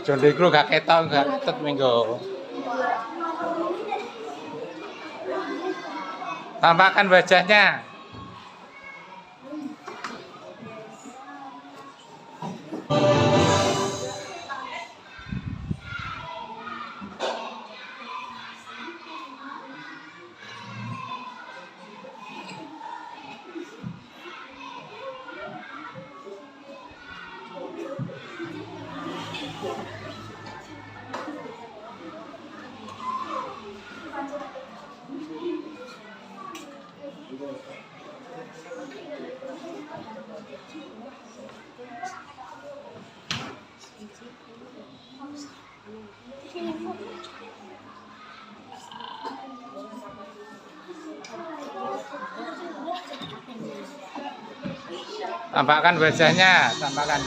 Ojo ndekru gak ketok gak ketut minggu. Tampakkan wajahnya. Tampakkan wajahnya, tampakkan.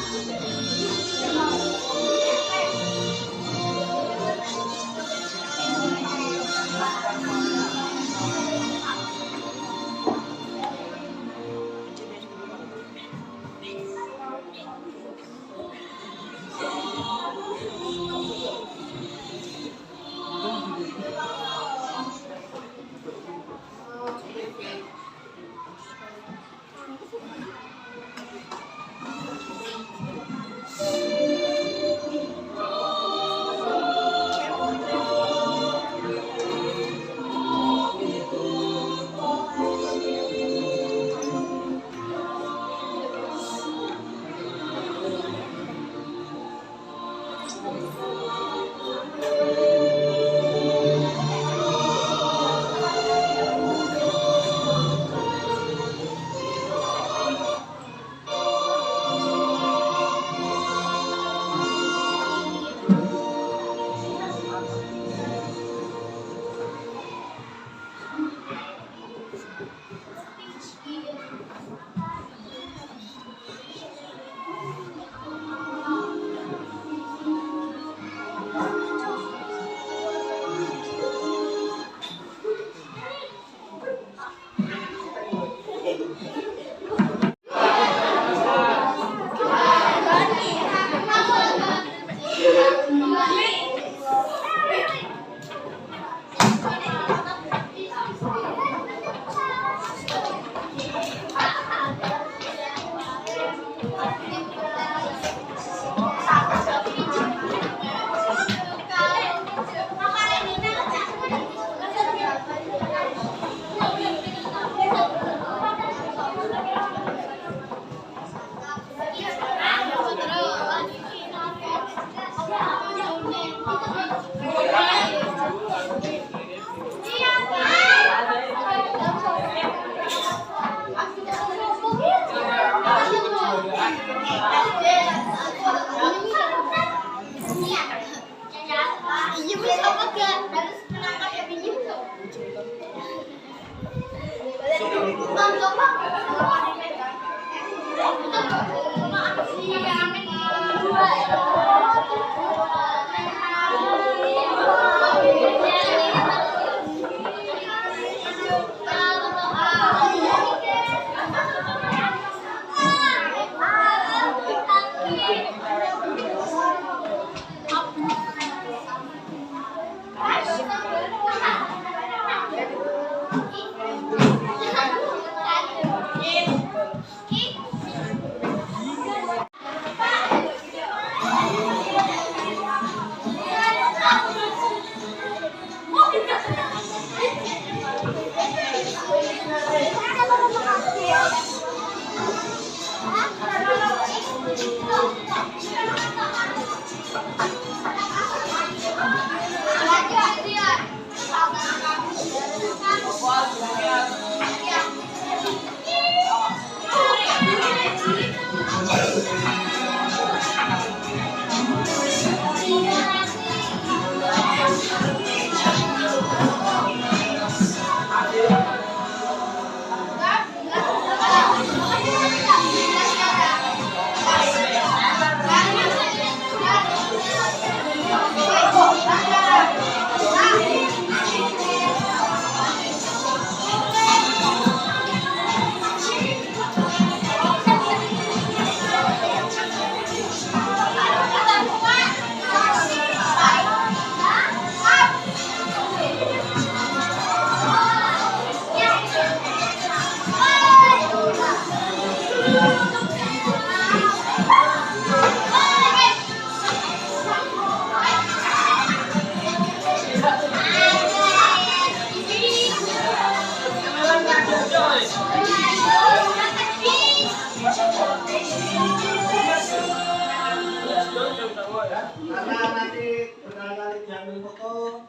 Karena nanti berkali-kali diambil foto.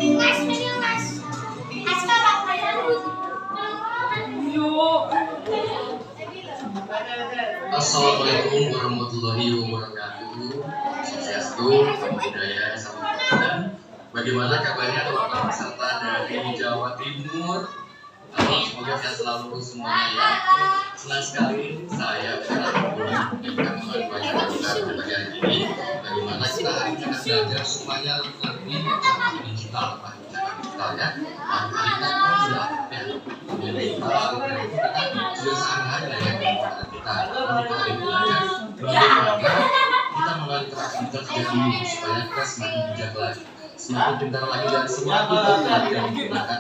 Di masing-masing. Assalamualaikum warahmatullahi wabarakatuh. Swastiastu, Namo Buddhaya, Salam Kebajikan. Bagaimana kabarnya teman-teman peserta dari Jawa Timur? Semoga sehat selalu semuanya ya. Senang sekali saya berada di Kampung Pelajaran kita pada pagi hari ini. Bagaimana kita hari ini akan belajar semuanya lebih digital, Pak. Digital ya. Hari ini kita sudah digital, kita sudah sehari-hari ya kita hari belajar bagaimana kita mengalami interaksi sejak dulu supaya kita semakin bijak lagi, semakin pintar lagi dan semakin belajar menggunakan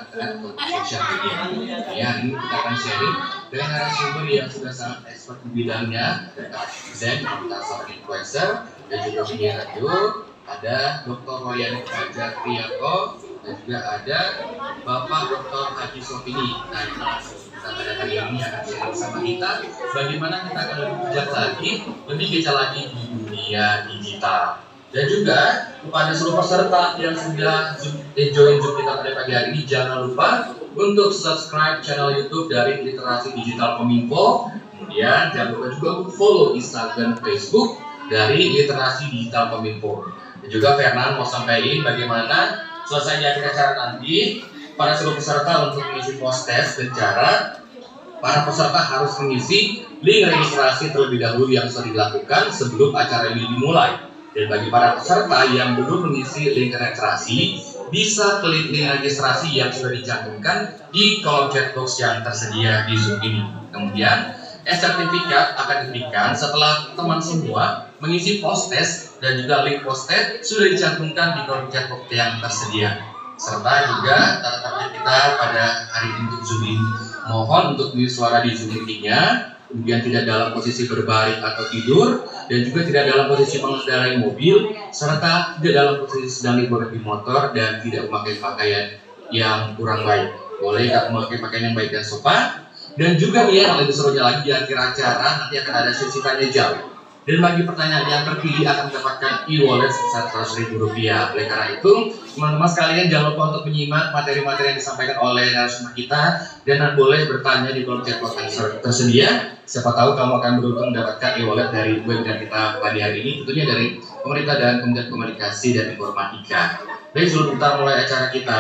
sosial media. Ya, ini kita akan sharing dengan narasumber yang sudah sangat expert di bidangnya, ada Zen, kita seorang influencer dan juga penyiar radio, ada Dr. Royan Fajar Priyanto dan juga ada Bapak Dr. Haji Sofini. Nah, kita langsung pada hari ini akan share bersama kita bagaimana kita akan lebih bijak lagi, lebih bijak lagi di dunia digital. Dan juga kepada seluruh peserta yang sudah join Zoom kita pada pagi hari ini, jangan lupa untuk subscribe channel YouTube dari Literasi Digital Kominfo. Kemudian jangan lupa juga untuk follow Instagram, Facebook dari Literasi Digital Kominfo. Dan juga Fernan mau sampaikan bagaimana selesainya acara nanti para seluruh peserta untuk mengisi post-test dan cara para peserta harus mengisi link registrasi terlebih dahulu yang sudah dilakukan sebelum acara ini dimulai. Dan bagi para peserta yang belum mengisi link registrasi, bisa klik link registrasi yang sudah dicantumkan di kolom chat box yang tersedia di Zoom ini. Kemudian, sertifikat akan diberikan setelah teman semua mengisi post-test dan juga link post-test sudah dicantumkan di kolom chat box yang tersedia. Serta juga tata tertib kita pada hari ini untuk Zoom ini. Mohon untuk mute suara di Zoom meeting-nya, kemudian tidak dalam posisi berbaring atau tidur, dan juga tidak dalam posisi mengendarai mobil, serta tidak dalam posisi sedang liburan di motor dan tidak memakai pakaian yang kurang baik. Boleh nggak memakai pakaian yang baik dan sopan, dan juga nih yang lebih serunya lagi di akhir acara nanti akan ada sesi tanya jawab. Dan bagi pertanyaan yang terpilih akan mendapatkan e-wallet sebesar Rp100.000. Oleh karena itu, teman-teman sekalian jangan lupa untuk menyimak materi-materi yang disampaikan oleh narasumber kita dan boleh bertanya di kolom chat box yang tersedia. Siapa tahu kamu akan beruntung mendapatkan e-wallet dari webinar kita pagi hari ini, tentunya dari pemerintah dan Kementerian Komunikasi dan Informatika. Baik, sebelum kita mulai acara kita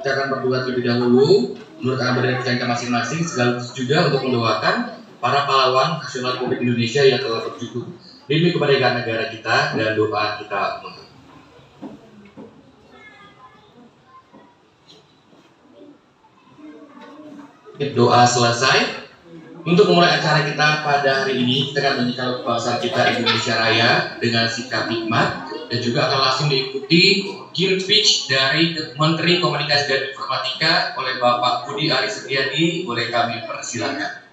akan berdua terlebih dahulu menurut kabar dari kita masing-masing, sekaligus juga untuk mendoakan para pahlawan nasional Republik Indonesia yang telah berjuang demi kemerdekaan negara kita dan doa kita untuk doa selesai. Untuk memulai acara kita pada hari ini, kita akan menyanyikan bahasa kita Indonesia Raya dengan sikap hikmat dan juga akan langsung diikuti keynote speech dari Menteri Komunikasi dan Informatika oleh Bapak Budi Aris Setiadi. Boleh kami persilakan.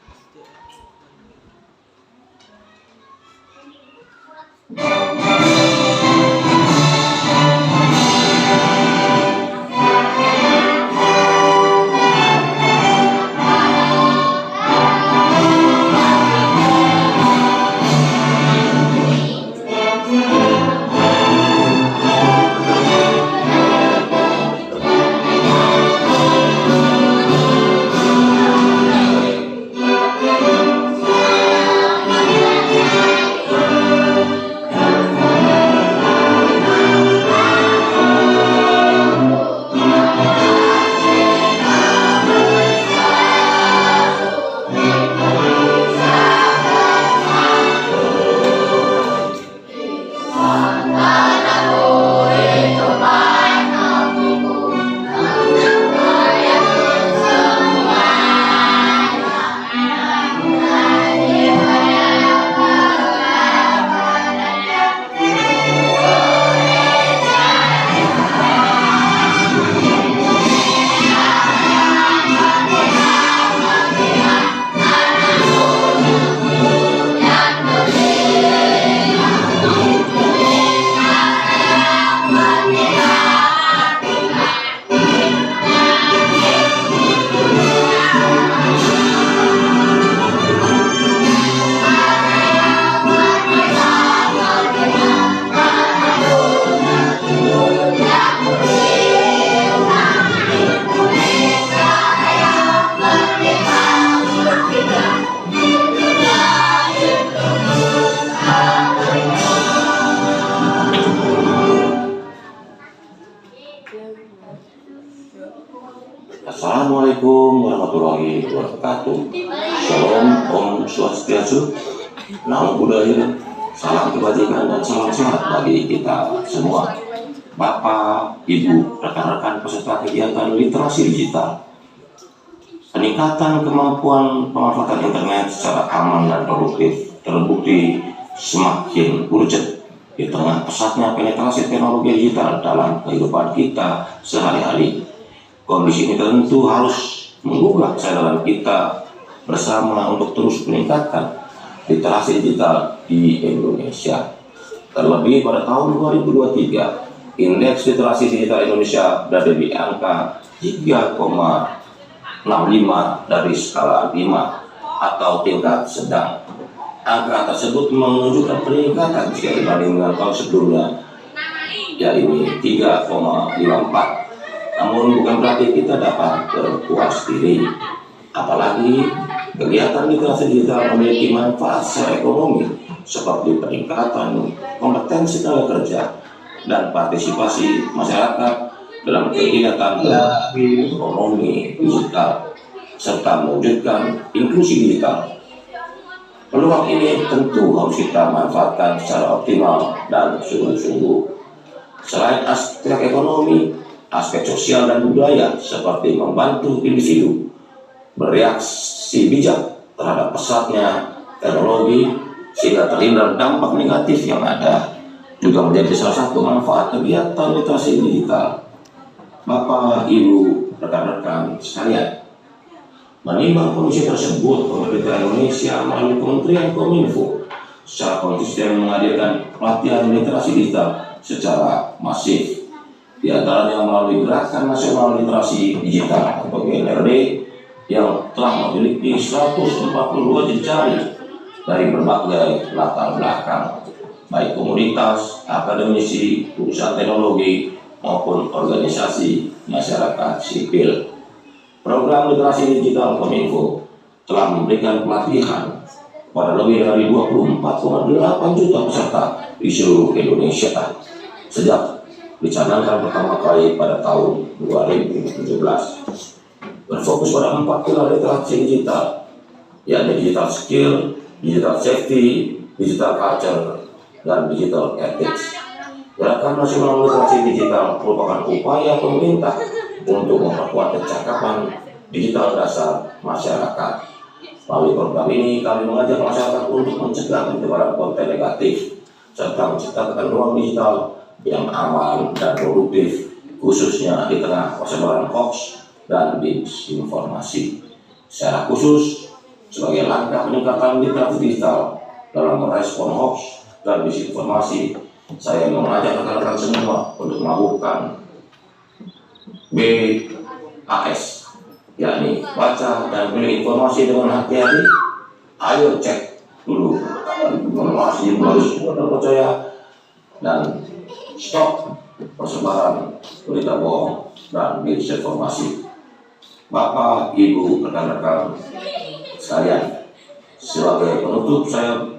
Assalamualaikum warahmatullahi wabarakatuh. Shalom, Om Swastiastu, Namo Buddhaya, salam kebajikan dan salam sehat bagi kita semua. Bapak, Ibu, rekan-rekan peserta kegiatan literasi digital. Peningkatan kemampuan pemanfaatan internet secara aman dan produktif terbukti semakin urgent di tengah pesatnya penetrasi teknologi digital dalam kehidupan kita sehari-hari. Kondisi ini tentu harus menggugah kesadaran kita bersama untuk terus meningkatkan literasi digital di Indonesia. Terlebih pada tahun 2023, indeks literasi digital Indonesia berada di angka 3,65 dari skala 5 atau tingkat sedang. Angka tersebut menunjukkan peningkatan jika dibandingkan tahun sebelumnya, yaitu 3,54. Namun bukan berarti kita dapat berpuas diri. Apalagi kegiatan literasi digital memiliki manfaat secara ekonomi seperti peningkatan kompetensi tenaga kerja dan partisipasi masyarakat dalam kegiatan ekonomi digital serta mewujudkan inklusi digital. Peluang ini tentu harus kita manfaatkan secara optimal dan sungguh-sungguh. Selain aspek ekonomi, aspek sosial dan budaya seperti membantu individu bereaksi bijak terhadap pesatnya teknologi sehingga terhindar dampak negatif yang ada juga menjadi salah satu manfaat kegiatan literasi digital. Bapak, Ibu, rekan-rekan sekalian, menimbang kondisi tersebut, pemerintah Indonesia melalui Kementerian Kominfo secara konsisten menghadirkan pelatihan literasi digital secara masif. Di antaranya melalui Gerakan Nasional Literasi Digital atau GNLD yang telah memiliki 142 jejaring dari berbagai latar belakang, baik komunitas, akademisi, perusahaan teknologi, maupun organisasi masyarakat sipil. Program literasi digital Kominfo telah memberikan pelatihan pada lebih dari 24,8 juta peserta di seluruh Indonesia sejak dicanangkan pertama kali pada tahun 2017. Berfokus pada 4 pilar literasi digital, yakni digital skill, digital safety, digital culture, dan digital ethics. Gerakan Nasional Literasi Digital merupakan upaya pemerintah untuk memperkuat kecakapan digital dasar masyarakat. Melalui program ini, kami mengajak masyarakat untuk mencegah penyebaran konten negatif serta menciptakan ruang digital yang aman dan produktif, khususnya di tengah persebaran hoax dan disinformasi. Secara khusus, sebagai langkah peningkatan literasi digital dalam merespon hoax dan disinformasi, saya mengajak rekan-rekan semua untuk melakukan BAS, yakni baca dan pilih informasi dengan hati-hati. Ayo cek dulu informasi yang harus terpercaya dan stop persebaran berita bohong dan misinformasi. Bapak, Ibu, rekan-rekan sekalian, sebagai penutup saya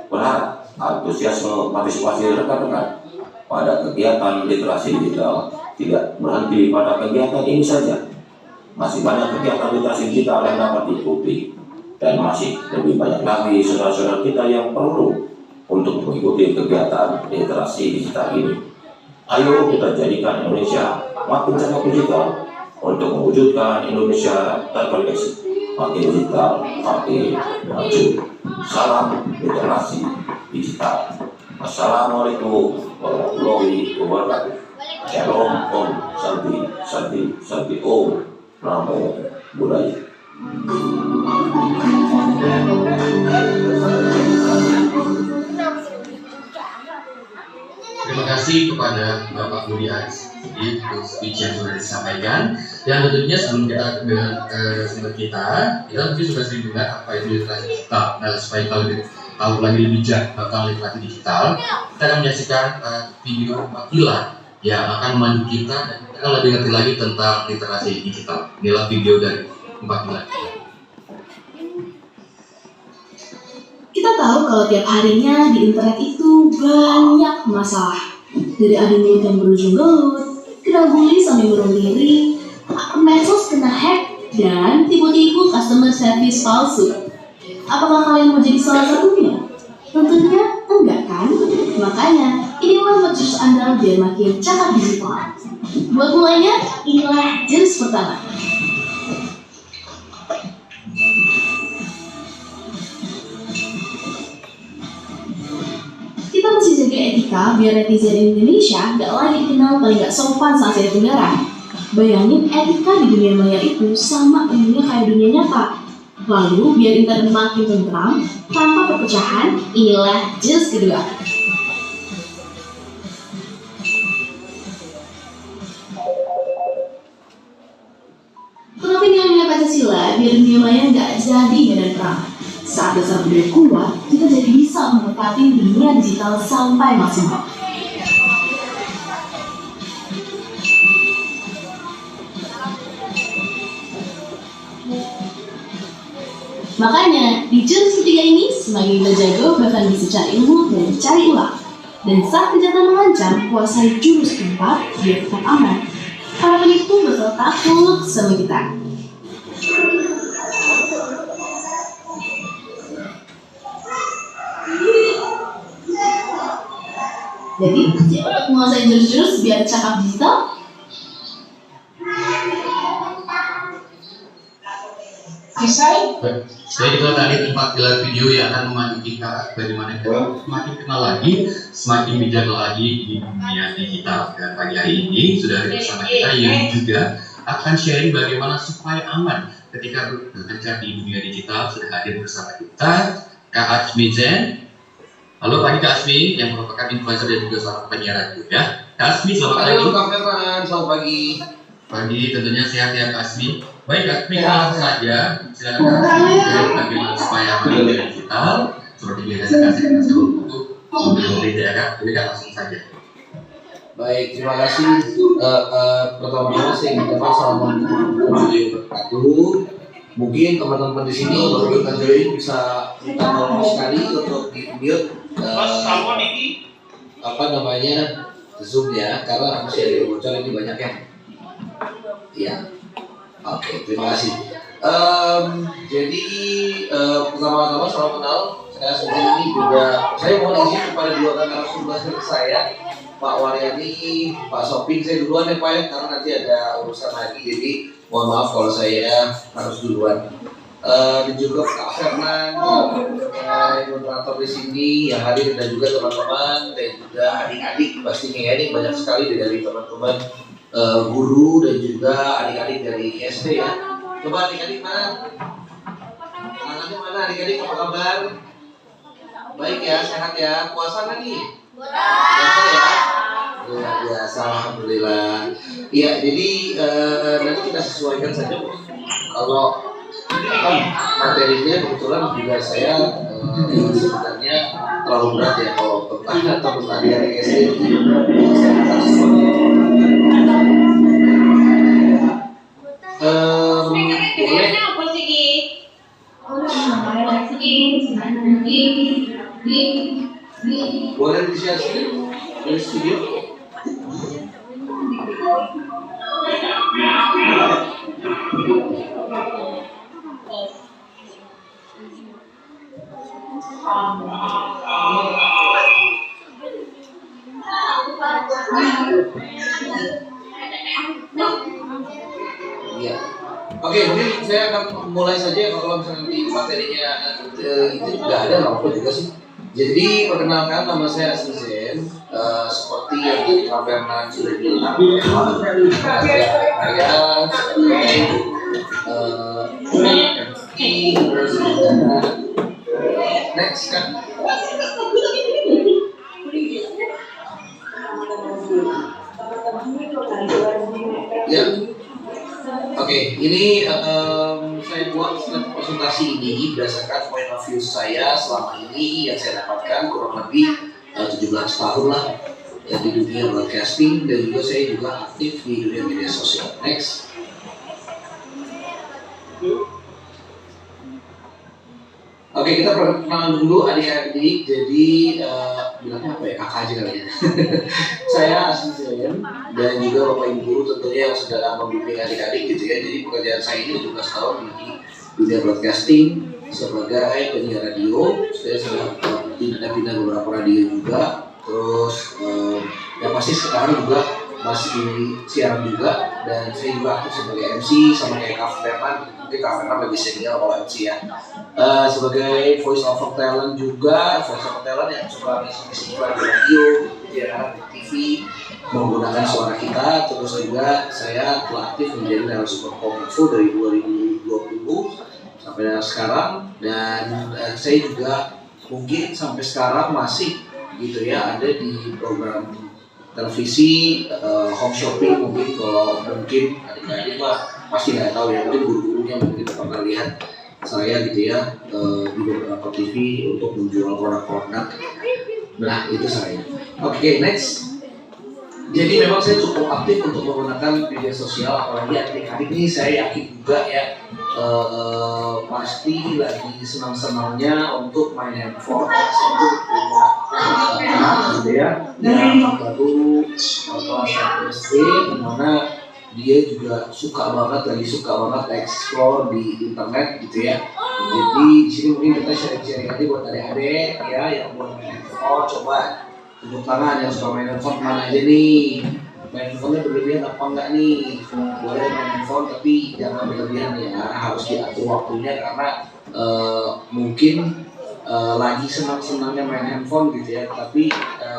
berharap antusiasme partisipasi rekan-rekan pada kegiatan literasi digital tidak berhenti pada kegiatan ini saja. Masih banyak kegiatan literasi digital yang dapat diikuti dan masih lebih banyak lagi saudara-saudara kita yang perlu untuk mengikuti kegiatan literasi digital ini. Ayo kita jadikan Indonesia makin cakap digital untuk mewujudkan Indonesia terkoneksi, makin digital, makin maju. Salam literasi digital. Assalamualaikum warahmatullahi wabarakatuh. Shalom, Om, Santi, Santi, Santi, Om, Namo Buddhaya. Terima kasih kepada Bapak Budi Aris untuk speech yang sudah disampaikan. Dan tentunya sebelum kita ke sumber kita mungkin sudah sering dengar apa itu literasi digital. Nah, supaya kita lebih tahu lagi lebih bijak tentang literasi digital, kita akan menyaksikan video 4 pilar yang akan memandu kita dan kita akan lebih ngerti lagi tentang literasi digital. Inilah video dari 4 pilar. Kita tahu kalau tiap harinya di internet itu banyak masalah. Dari adu mulut yang berujung gelut, kena bully sampai bunuh diri, medsos kena hack, dan tipu-tipu customer service palsu. Apakah kalian mau jadi salah satunya? Tentunya enggak kan? Makanya, inilah merchants Anda biar makin cakap digital. Buat mulainya, inilah jenis pertama. Kita mesti jaga etika biar netizen Indonesia nggak lagi dikenal paling nggak sopan saat saya beneran. Bayangin etika di dunia maya itu sama umumnya kayak dunia nyata. Lalu biar internet makin tentram, tanpa perpecahan, inilah jenis kedua. Kenapa nilai-nilai Pancasila biar dunia maya nggak jadi medan perang? Saat dasar budaya kuat, kita jadi bisa menempati dunia digital sampai maksimal. Makanya, di jurus ketiga ini, semakin kita jago, bahkan bisa cari ilmu dan cari ulang. Dan saat kejahatan mengancam, kuasai jurus keempat biar tetap aman. Para penipu bakal takut sama kita. Jadi, siapa menguasai jurus-jurus biar cakap digital? Jadi itu tadi 4 pilar video yang akan memandu kita bagaimana kita semakin kenal lagi, semakin bijak lagi di dunia digital. Dan pagi hari ini sudah ada bersama kita yang juga akan sharing bagaimana supaya aman ketika bekerja di dunia digital. Sudah hadir bersama kita Kak Asmi Zen. Halo pagi Kak Asmi yang merupakan influencer dan juga seorang penyiar radio ya. Kak Asmi selamat pagi. Halo Kak Ferran, selamat pagi. Pagi tentunya sehat ya Kak Asmi. Baik Kak Asmi, langsung saja silakan Kak Asmi bagaimana supaya aman di dunia digital seperti biasa Kak Asmi kasih untuk memberi ide ya Kak. Jadi Kak langsung saja. Baik, terima kasih. Pertama-tama saya ingin mengucapkan assalamualaikum warahmatullahi wabarakatuh. Mungkin teman-teman di sini baru kita join bisa minta tolong sekali untuk di mute apa namanya Zoom ya, karena masih ada yang bocor ini banyak ya. Iya. Oke, terima kasih. Jadi pertama-tama salam kenal. Saya sendiri ini juga saya mohon izin kepada dua narasumber saya, Pak Waryani, Pak Sopin. Saya duluan ya Pak ya, karena nanti ada urusan lagi. Jadi mohon maaf kalau saya harus duluan. Dan juga Kak Fernan, moderator di sini yang hadir dan juga teman-teman dan juga adik-adik pastinya ya, ini banyak sekali dari teman-teman guru dan juga adik-adik dari SD ya. Coba adik-adik mana? Tangannya mana adik-adik, apa kabar? Baik ya, sehat ya. Puasa nggak nih? Puasa ya? Luar biasa, alhamdulillah. Iya, jadi nanti kita sesuaikan saja. Kalau materinya kebetulan juga saya sebenarnya terlalu berat ya kalau untuk adik-adik SD. Saya akan sesuaikan. Boleh di-share dari studio? Iya. Oke, mungkin saya akan mulai saja kalau misalnya nanti materinya itu nggak ada nggak apa juga sih. Jadi perkenalkan, nama saya Asmi Zen. Seperti yang Kak Fernan sudah bilang, saya next kan. Ya. Oke, ini saya buat slide presentasi ini berdasarkan point of view saya selama ini yang saya dapatkan kurang lebih 17 tahun lah ya, di dunia broadcasting dan juga saya juga aktif di dunia media sosial. Next. Oke, Oke, kita perkenalan dulu adik-adik. Jadi bilangnya apa ya, kakak aja kali ya. Saya Asli Zayan dan juga Bapak Ibu guru tentunya yang sedang membimbing adik-adik gitu ya. Jadi pekerjaan saya ini 17 tahun di dunia broadcasting sebagai penyiar radio. Saya sudah pindah-pindah beberapa radio juga. Terus ya pasti sekarang juga masih di siaran juga, dan saya juga aktif sebagai MC sama kayak Kak Fernan. Mungkin Kak Fernan lebih senior kalau MC ya. Sebagai voice over talent juga, voice over talent yang suka ngisi iklan di radio, di TV menggunakan suara kita. Terus juga saya telah aktif menjadi narasumber Kominfo dari 2020 sampai dengan sekarang, dan saya juga mungkin sampai sekarang masih gitu ya ada di program televisi home shopping. Mungkin kalau mungkin adik-adik mah pasti nggak tahu ya, mungkin guru-gurunya mungkin pernah lihat saya gitu ya di beberapa TV untuk menjual produk-produk. Nah itu saya. Oke, next. Jadi memang saya cukup aktif untuk menggunakan media sosial, apalagi adik-adik ini saya yakin juga ya pasti lagi senang-senangnya untuk main handphone. Saya itu gitu ya, yang baru kelas SD, dimana dia juga suka banget explore di internet gitu ya. Jadi di sini mungkin kita sharing-sharing aja buat adik-adik ya yang mau main handphone. Coba tunjuk tangan yang suka main handphone mana aja nih. Main handphonenya berlebihan apa enggak nih? Boleh main handphone tapi jangan berlebihan ya, harus diatur waktunya karena mungkin lagi senang-senangnya main handphone gitu ya. Tapi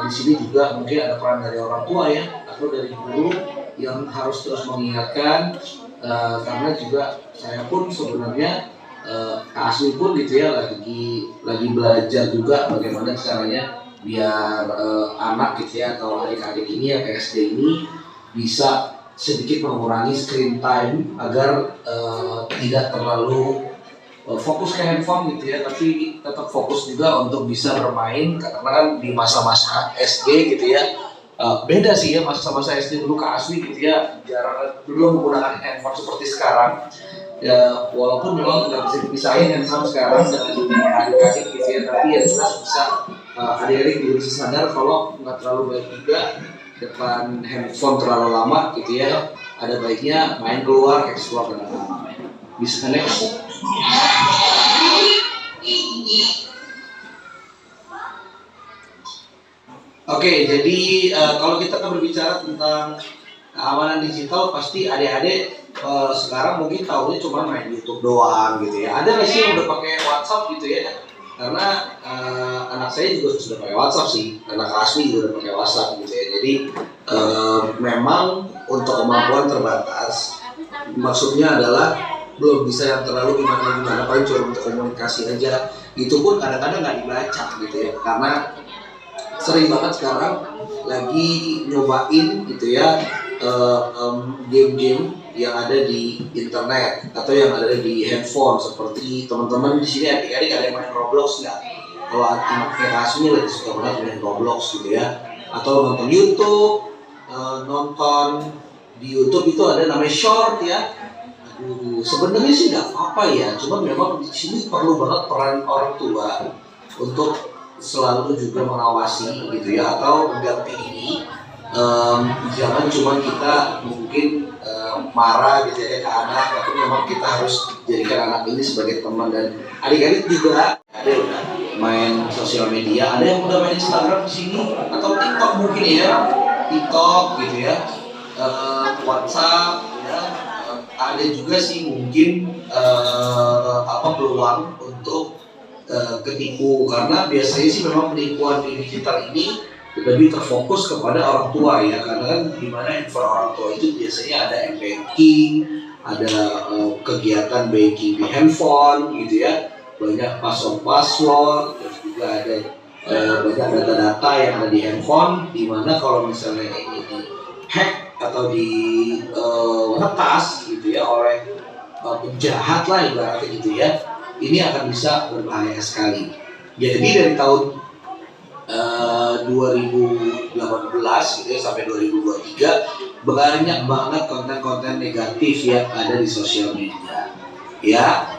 di sini juga mungkin ada peran dari orang tua ya, atau dari guru yang harus terus mengingatkan, karena juga saya pun sebenarnya Kak Asli pun gitu ya lagi belajar juga bagaimana caranya biar anak gitu ya atau adik-adik ini ya SD ini bisa sedikit mengurangi screen time agar tidak terlalu fokus ke handphone gitu ya, tapi tetap fokus juga untuk bisa bermain, karena kan di masa-masa SD gitu ya beda sih ya. Masa-masa SD dulu Kak Asli gitu ya jarang belum menggunakan handphone seperti sekarang ya, walaupun memang nggak bisa dipisahin handphone sekarang dengan dunia adik-adik gitu ya, tapi ya jelas bisa adik-adik juga bisa sadar kalau nggak terlalu baik juga depan handphone terlalu lama gitu ya. Ada baiknya main keluar, explore dan bisa next. Oke, jadi kalau kita berbicara tentang keamanan digital, pasti adik-adik sekarang mungkin tahunya cuma main YouTube doang gitu ya. Ada nggak sih yang udah pakai WhatsApp gitu ya? Karena anak saya juga sudah pakai WhatsApp sih, anak Asli juga udah pakai WhatsApp gitu ya. Jadi memang untuk kemampuan terbatas, maksudnya adalah belum bisa yang terlalu gimana paling cuma untuk komunikasi aja. Itu pun kadang-kadang nggak dibaca gitu ya, karena sering banget sekarang lagi nyobain gitu ya game-game yang ada di internet atau yang ada di handphone. Seperti teman-teman di sini adik-adik ada yang main Roblox nggak? Kalau anaknya Kasmi lagi suka banget main Roblox gitu ya, atau nonton YouTube, nonton di YouTube itu ada namanya short ya. Sebenarnya sih nggak apa-apa ya, cuma memang di sini perlu banget peran orang tua untuk selalu juga mengawasi gitu ya, atau mendampingi. Jangan cuma kita mungkin marah gitu ya ke anak, tapi memang kita harus jadikan anak ini sebagai teman. Dan adik-adik juga ada yang udah main sosial media, ada yang udah main Instagram di sini atau TikTok mungkin ya, TikTok gitu ya, WhatsApp ya. Ada juga sih mungkin peluang untuk ketipu, karena biasanya sih memang penipuan di digital ini lebih terfokus kepada orang tua ya, karena kan dimana info orang tua itu biasanya ada m-banking, ada kegiatan banking di handphone gitu ya, banyak password, terus juga ada banyak data-data yang ada di handphone, dimana kalau misalnya ini di hack atau di retas gitu ya oleh penjahat lah ibaratnya gitu ya, ini akan bisa berbahaya sekali. Jadi dari tahun 2018 gitu ya sampai 2023 banyak banget konten-konten negatif yang ada di sosial media ya.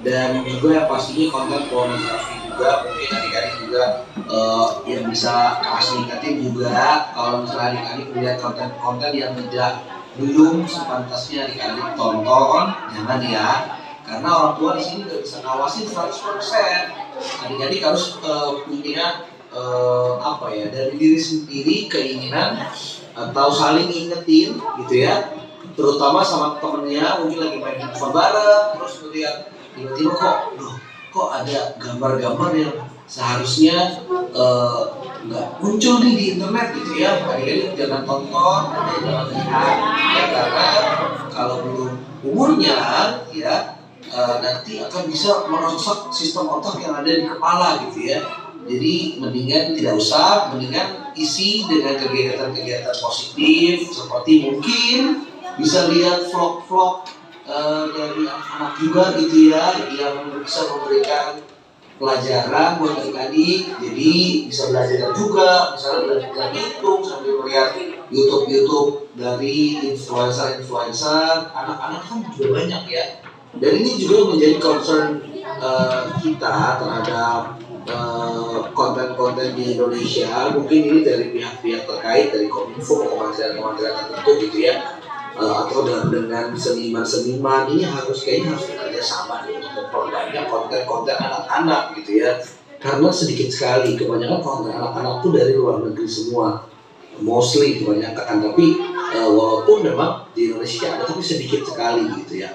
dan juga yang pastinya konten pornografi juga. Mungkin adik-adik juga yang bisa kasih ingetin juga kalau misalnya adik-adik melihat konten-konten yang belum sepantasnya adik-adik tonton, jangan ya, karena orang tua di sini nggak bisa ngawasin 100%. Adik-adik harus punya dari diri sendiri keinginan atau saling ingetin gitu ya, terutama sama temennya mungkin lagi main handphone bareng, terus melihat tiba-tiba kok ada gambar-gambar yang seharusnya nggak muncul nih di internet gitu ya. Adik-adik jangan tonton, jangan lihat ya, karena kalau belum umurnya ya nanti akan bisa merusak sistem otak yang ada di kepala gitu ya. Jadi mendingan tidak usah, mendingan isi dengan kegiatan-kegiatan positif, seperti mungkin bisa lihat vlog-vlog dari anak-anak juga gitu ya, yang bisa memberikan pelajaran buat adik-adik. Jadi bisa belajar juga, misalnya belajar hitung sambil melihat YouTube dari influencer. Anak-anak kan juga banyak ya. Dan ini juga menjadi concern kita terhadap konten-konten di Indonesia. Mungkin ini dari pihak-pihak terkait, dari Kominfo, kementerian-kementerian tertentu gitu ya, atau dengan seniman-seniman. Ini kayaknya harus bekerja sama untuk memperbanyak konten-konten anak-anak gitu ya, karena sedikit sekali, kebanyakan konten anak-anak itu dari luar negeri semua, mostly kebanyakan. Tapi walaupun memang di Indonesia ada, tapi sedikit sekali gitu ya.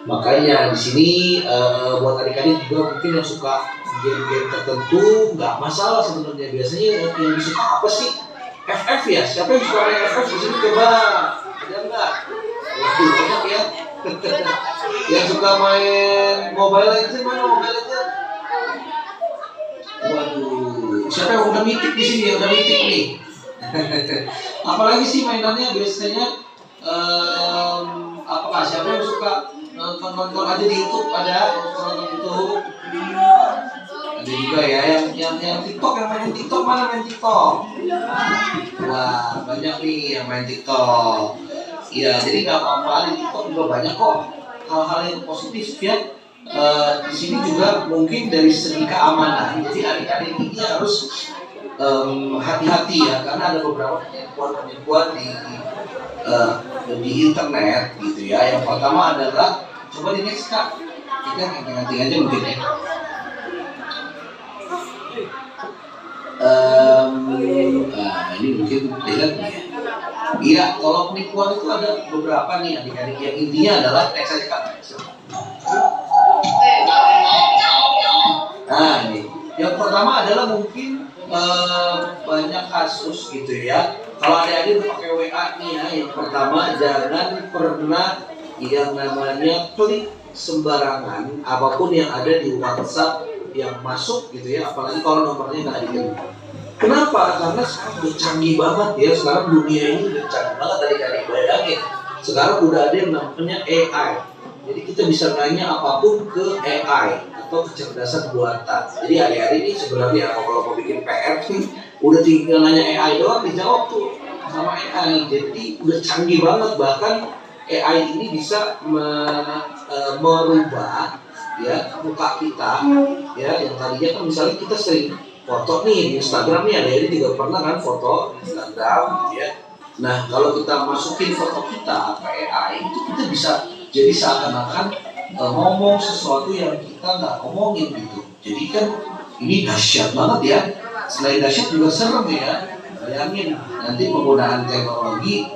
Makanya di sini buat adik-adik juga mungkin yang suka game-game tertentu nggak masalah sebenarnya. Biasanya yang disuka apa sih? FF ya? Siapa yang suka main FF di sini, coba? Ada nggak? Waduh, banyak ya. Yang suka main Mobile Legends, mana Mobile Legends? Waduh, siapa yang udah mitik di sini? Udah mitik nih. Apalagi sih mainannya biasanya? Apakah siapa yang suka nonton aja di YouTube? Ada nonton YouTube? Ada juga ya yang TikTok, yang main TikTok, mana main TikTok? Wah, banyak nih yang main TikTok. Ya, jadi nggak apa-apa, di TikTok juga banyak kok hal-hal yang positif ya. Di sini juga mungkin dari segi keamanan. Jadi adik-adik ini harus hati-hati ya, karena ada beberapa penipuan di internet gitu ya. Yang pertama adalah, coba di next Kak, kita ganti aja mungkin ya. Ini mungkin dilihat nih ya. Iya, kalau penipuan itu ada beberapa nih adik-adik. Yang intinya adalah next aja Kak. Nah ini, yang pertama adalah mungkin banyak kasus gitu ya. Kalau adik-adik pakai WA nih ya, yang pertama jangan pernah yang namanya klik sembarangan apapun yang ada di WhatsApp yang masuk gitu ya, apalagi kalau nomornya nggak dikenal. Kenapa? Karena sekarang udah canggih banget ya, sekarang dunia ini udah canggih banget adik-adik. Bayangin, sekarang udah ada yang namanya AI. Jadi kita bisa nanya apapun ke AI atau kecerdasan buatan. Jadi adik-adik ini sebenarnya kalau mau bikin PR sih udah tinggal nanya AI doang, dijawab tuh sama AI. Jadi udah canggih banget, bahkan AI ini bisa merubah ya muka kita ya, yang tadinya kan misalnya kita sering foto nih di Instagram nih, ada juga pernah kan foto di Instagram gitu ya. Nah kalau kita masukin foto kita ke AI itu kita bisa jadi seakan-akan ngomong sesuatu yang kita nggak ngomongin gitu. Jadi kan ini dahsyat banget ya. Selain dahsyat juga serem ya. Bayangin nanti penggunaan teknologi,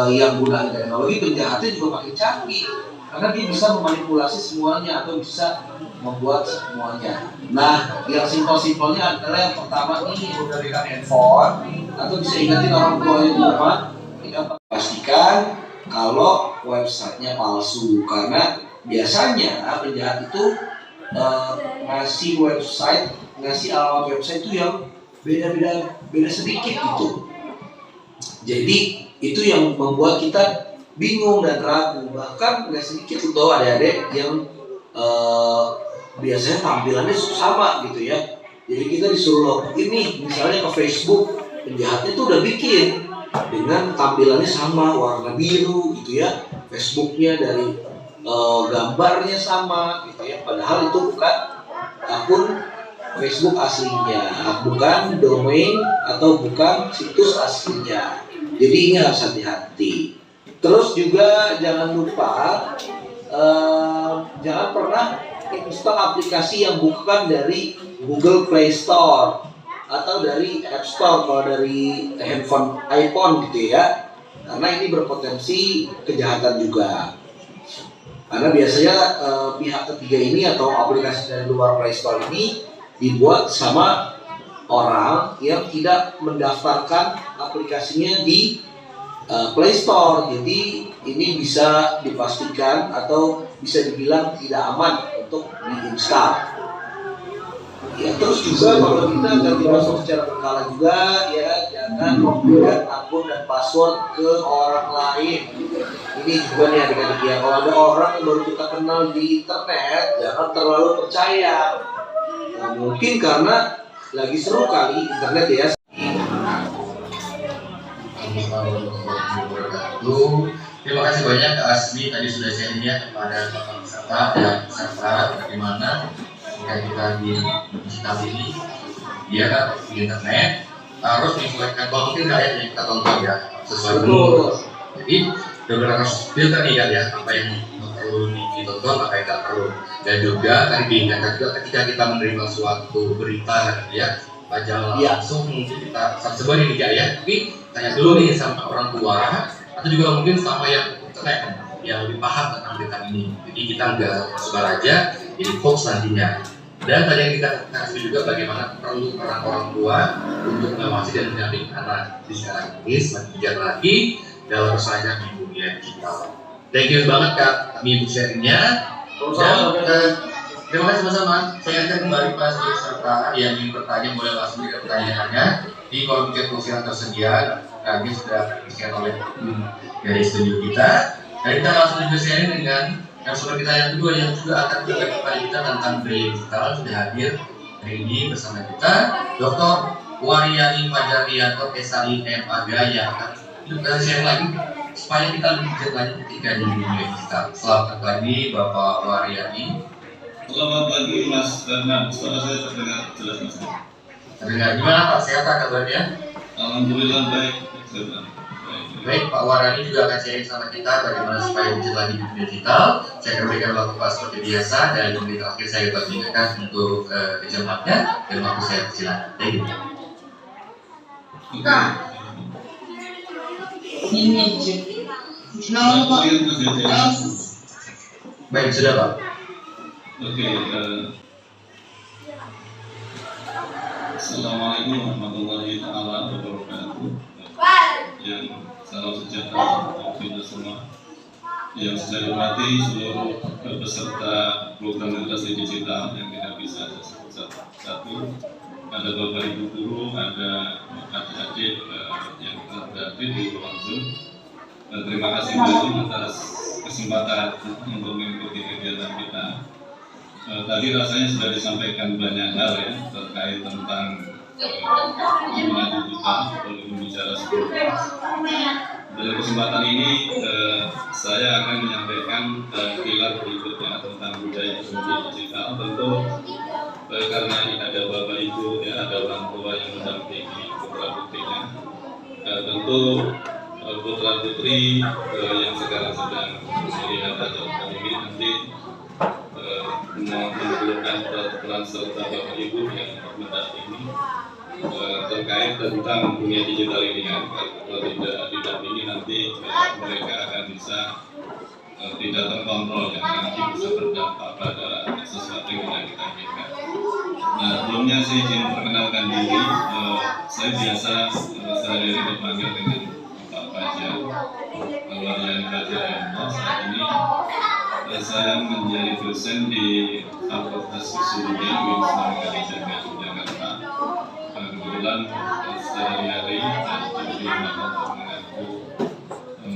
yang gunakan teknologi penjahatnya juga makin canggih, karena dia bisa memanipulasi semuanya atau bisa membuat semuanya. Nah, yang simpel-simpelnya adalah yang pertama nih, udah pegang handphone atau bisa ingetin orang tua yang rumah, kita pastikan kalau websitenya palsu, karena biasanya penjahat itu ngasih alamat website itu yang beda sedikit gitu. Jadi itu yang membuat kita bingung dan ragu. Bahkan nggak sedikit itu adik-adik yang biasanya tampilannya sama gitu ya. Jadi kita disuruh login nih, misalnya ke Facebook, penjahatnya tuh udah bikin dengan tampilannya sama, warna biru gitu ya. Facebooknya dari gambarnya sama gitu ya, padahal itu bukan akun Facebook aslinya, bukan domain atau bukan situs aslinya. Jadi ini harus hati-hati. Terus juga jangan lupa jangan pernah install aplikasi yang bukan dari Google Play Store atau dari App Store kalau dari handphone iPhone gitu ya, karena ini berpotensi kejahatan juga. Karena biasanya pihak ketiga ini atau aplikasi dari luar Play Store ini dibuat sama orang yang tidak mendaftarkan aplikasinya di Play Store. Jadi ini bisa dipastikan atau bisa dibilang tidak aman untuk diinstal. Ya, terus juga kalau kita ganti password secara berkala juga ya, jangan memberikan akun dan password ke orang lain. Ini juga nih adik-adik ya, kalau ada orang yang baru kita kenal di internet, jangan terlalu percaya. Nah, mungkin karena lagi seru kali internet ya. Terima kasih banyak Kak Asmi, tadi sudah sharingnya kepada Bapak peserta dan peserta bagaimana jika kita di digital ini dia kan di internet harus menyesuaikan, kalau mungkin kayak yang kita tonton ya sesuai umur. Jadi beberapa filter nih kan ya, apa yang perlu ditonton, apa yang tidak perlu. Dan juga tadi diingatkan juga ketika kita menerima suatu berita ya, jangan langsung mungkin kita sebuah ini ya, tapi tanya dulu nih sama orang tua atau juga mungkin sama yang internet yang lebih paham tentang berita ini. Jadi kita nggak sebar aja, jadi hoax nantinya. Dan tadi yang kita kasih juga bagaimana perlu peran orang tua untuk mengawasi dan mendampingi anak di sekarang ini semakin bijak lagi dalam bersaing di dunia digital. Thank you banget Kak Ibu sharingnya. Dan terima kasih sama-sama. Saya akan kembali pas peserta yang ingin bertanya boleh langsung ke pertanyaannya di kolom chat yang tersedia. Kami sudah di-share oleh dari studio kita. Dan kita langsung juga sharing dengan narasumber kita yang kedua yang juga akan berbagi kepada kita tentang budaya digital. Sudah hadir hari ini bersama kita Dr. Waryani Fajarianto SAI MAga yang akan kita share lagi supaya kita lebih bijak lagi ketika di dunia digital. Selamat pagi Bapak Waryani. Selamat pagi Mas Bernard, suara saya terdengar jelas Mas? Terdengar gimana Pak? Sehat kabarnya? Alhamdulillah baik. Baik, Pak Waryani juga akan sharing sama kita bagaimana supaya bisa lagi di dunia digital. Saya akan berikan waktu Pak seperti biasa dan menit akhir saya bagikan untuk jemaatnya dan waktu saya silakan. Thank you. Baik, sudah Pak. Oke. Assalamualaikum warahmatullahi wabarakatuh. Yang salam sejahtera kita semua. Yang saya hormati seluruh peserta program literasi digital yang tidak bisa saya sebut satu-satu. Ada Bapak Ibu guru, ada adik-adik yang berada di ruang Zoom. Terima kasih banyak atas kesempatan untuk mengikuti kegiatan kita. Tadi rasanya sudah disampaikan banyak hal ya terkait tentang dunia digital, kalau bicara sebelumnya. Dalam kesempatan ini saya akan menyampaikan pilar berikutnya tentang budaya dunia digital. Tentu karena ini ada Bapak Ibu ya, ada orang tua yang mendampingi putra putrinya. Tentu putra putri yang sekarang sedang melihat atau ini nanti memerlukan peran serta Bapak Ibu yang mendampingi terkait tentang dunia digital ini kan. Kalau tidak didampingi nanti mereka akan bisa tidak terkontrol dan nanti bisa berdampak pada sesuatu yang tidak kita inginkan. Nah, sebelumnya saya izin perkenalkan diri. Saya biasa sehari-hari dipanggil dengan Pak Fajar, Waryani Fajarianto. Saat ini saya menjadi dosen di Fakultas Sosiologi Universitas Gadjah Jakarta. Kebetulan sehari-hari saya juga mengaku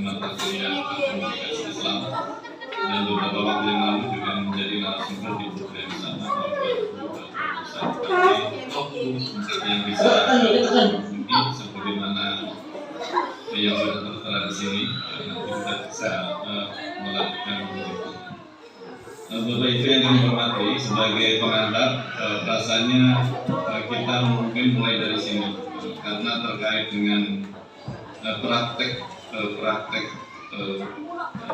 mata kuliah Komunikasi Islam dan beberapa waktu yang lalu juga menjadi narasumber di program sana yang bisa mungkin sebagaimana yang sudah tertera di sini nanti kita bisa melakukan Bapak Ibu yang kami hormati, sebagai pengantar, rasanya kita mungkin mulai dari sini karena terkait dengan praktek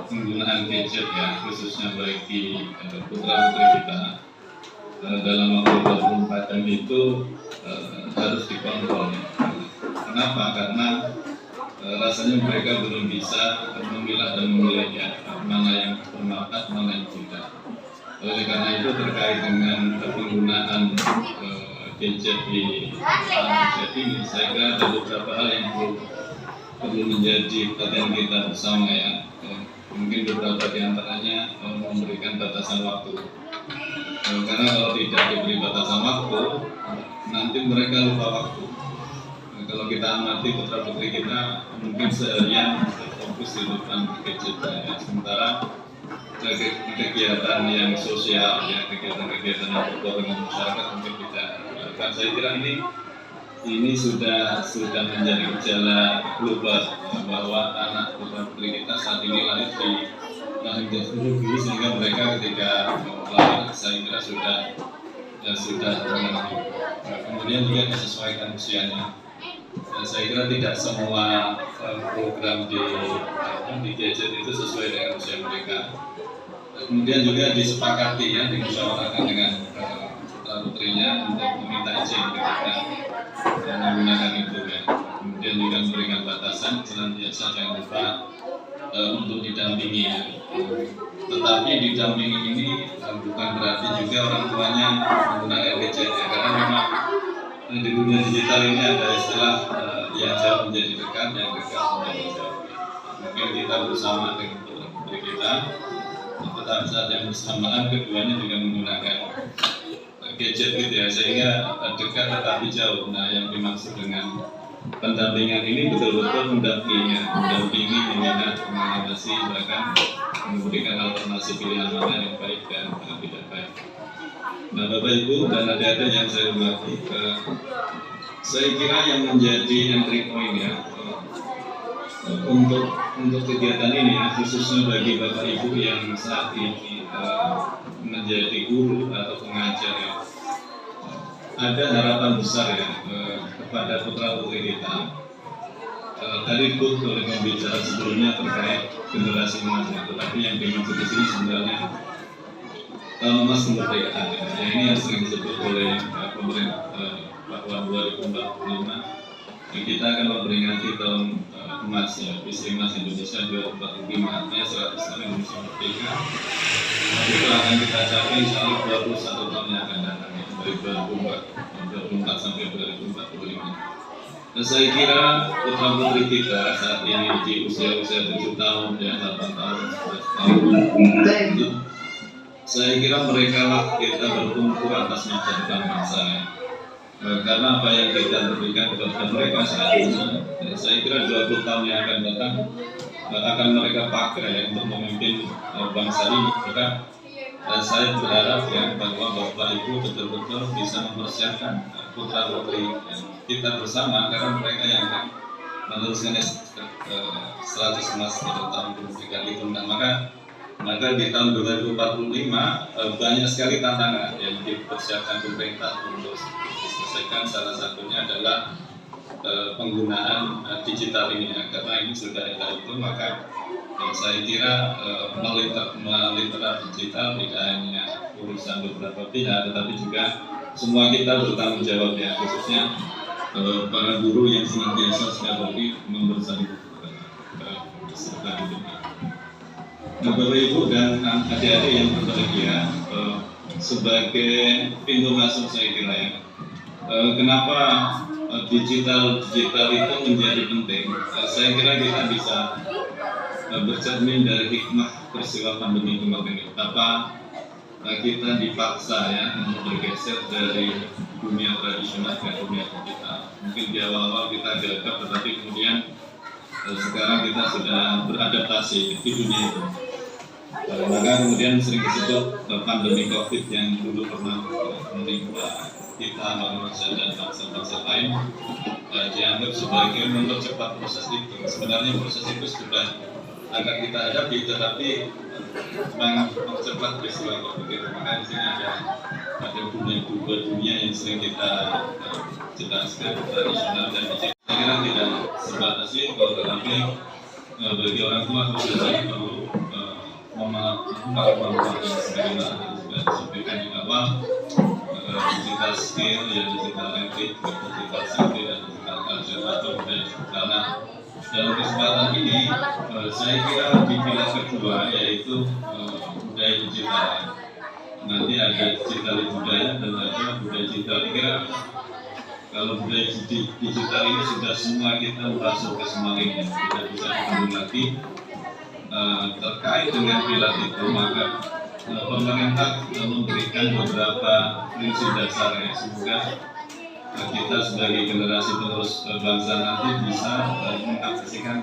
penggunaan gadget ya, khususnya bagi putra putri kita dalam waktu 24 jam itu harus dikontrol. Kenapa? Karena rasanya mereka belum bisa memilah dan memilih ya, mana yang bermanfaat, mana yang tidak. Oleh karena itu terkait dengan penggunaan gadget di gadget ini, saya kira ada beberapa hal yang perlu menjadi perhatian kita bersama ya. Mungkin beberapa di antaranya memberikan batasan waktu. Karena kalau tidak diberi batasan waktu, nanti mereka lupa waktu. Kalau kita amati putra putri kita mungkin seharian fokus di depan gadget ya. Sementara kegiatan yang sosial ya, kegiatan yang berkaitan dengan masyarakat mungkin tidak. Kan saya kira ini sudah menjadi gejala global bahwa anak putra putri kita saat ini lahir di rahim teknologi, sehingga mereka ketika lahir saya kira sudah mengerti. Kemudian juga disesuaikan usianya. Dan saya kira tidak semua program di gadget itu sesuai dengan usia mereka. Kemudian juga disepakati ya, dimusyawarahkan dengan putra putrinya untuk meminta izin ketika menggunakan itu ya. Kemudian juga memberikan batasan, senantiasa jangan lupa untuk didampingi ya. Tetapi didampingi ini bukan berarti juga orang tuanya menggunakan gadget ya, karena memang di dunia digital ini ada istilah yang jauh menjadi dekat, yang dekat menjadi jauh. Mungkin kita bersama dengan putri kita, tetapi saat yang bersamaan keduanya juga menggunakan gadget gitu ya, sehingga dekat tetapi jauh. Nah, yang dimaksud dengan pendampingan ini betul-betul mendampingi, mengingat, mengatasi, bahkan memberikan alternasi pilihan mana yang baik dan tidak baik. Nah, Bapak Ibu dan adik-adik yang saya hormati, saya kira yang menjadi entry point ya untuk kegiatan ini ya, khususnya bagi Bapak Ibu yang saat ini menjadi guru atau pengajar ya, ada harapan besar ya kepada putra putri kita. Tadi ikut oleh pembicara sebelumnya terkait generasi emas ya, tetapi yang dimaksud di sini sebenarnya tahun emas kemerdekaan ya. Ini yang sering disebut oleh pemerintah bahwa 2045 kita akan memperingati tahun emas ya, visi emas Indonesia 2045, artinya 100 tahun Indonesia merdeka. Itu akan kita capai insya Allah 21 tahun yang akan datang ya, dari 2024 sampai 2045. Dan saya kira putra putri kita saat ini di usia-usia 7 tahun ya, 8 tahun, 11 tahun, saya kira mereka lah kita bertumpu atas masa depan bangsa ya. Karena apa yang kita berikan kepada mereka saat ini, saya kira 20 tahun yang akan datang akan mereka pakai ya, untuk memimpin bangsa ini. Maka saya berharap ya bahwa Bapak Ibu betul-betul bisa mempersiapkan putra putri kita bersama, karena mereka yang akan meneruskan 100 emas pada tahun kemerdekaan itu. Nah, maka di tahun 2045 banyak sekali tantangan yang dipersiapkan pemerintah untuk diselesaikan. Salah satunya adalah penggunaan digital ini ya, karena ini sudah ada itu, maka saya kira melalui digital tidak hanya urusan beberapa pihak, tetapi juga semua kita bertanggung jawab ya, khususnya para guru yang senantiasa sekali lagi membersani peserta didik. Nah, Bapak Ibu dan adik-adik yang berbahagia, sebagai pintu masuk saya kira ya, kenapa digital itu menjadi penting? Saya kira kita bisa bercermin dari hikmah peristiwa pandemi kemarin ini. Apa kita dipaksa ya untuk bergeser dari dunia tradisional ke dunia digital. Mungkin di awal-awal kita gagap, tetapi kemudian sekarang kita sudah beradaptasi di dunia itu. Maka kemudian sering disebut pandemi COVID yang dulu pernah menimpa kita, manusia dan bangsa-bangsa lain, dianggap sebagai mempercepat proses itu. Sebenarnya proses itu sudah akan kita hadapi, tetapi mempercepat peristiwa COVID itu. Maka di sini ada dua dunia yang sering kita jelaskan, tradisional dan digital. Saya kira tidak sebatas itu, tetapi bagi orang tua khususnya perlu memahami sebagaimana sudah disampaikan di awal, digital skill, ya digital ethic, digital safety, dan digital culture atau budaya digital. Nah, dalam kesempatan ini saya kira di pilar kedua yaitu budaya digital. Nanti ada digital budaya dan ada budaya digital. Kira kalau budaya digital ini sudah semua kita masuk ke semuanya, tidak bisa ditunggu lagi. Terkait dengan pilar itu, maka pemerintah memberikan beberapa prinsip dasar ya, semoga kita sebagai generasi penerus bangsa nanti bisa mengaksesikan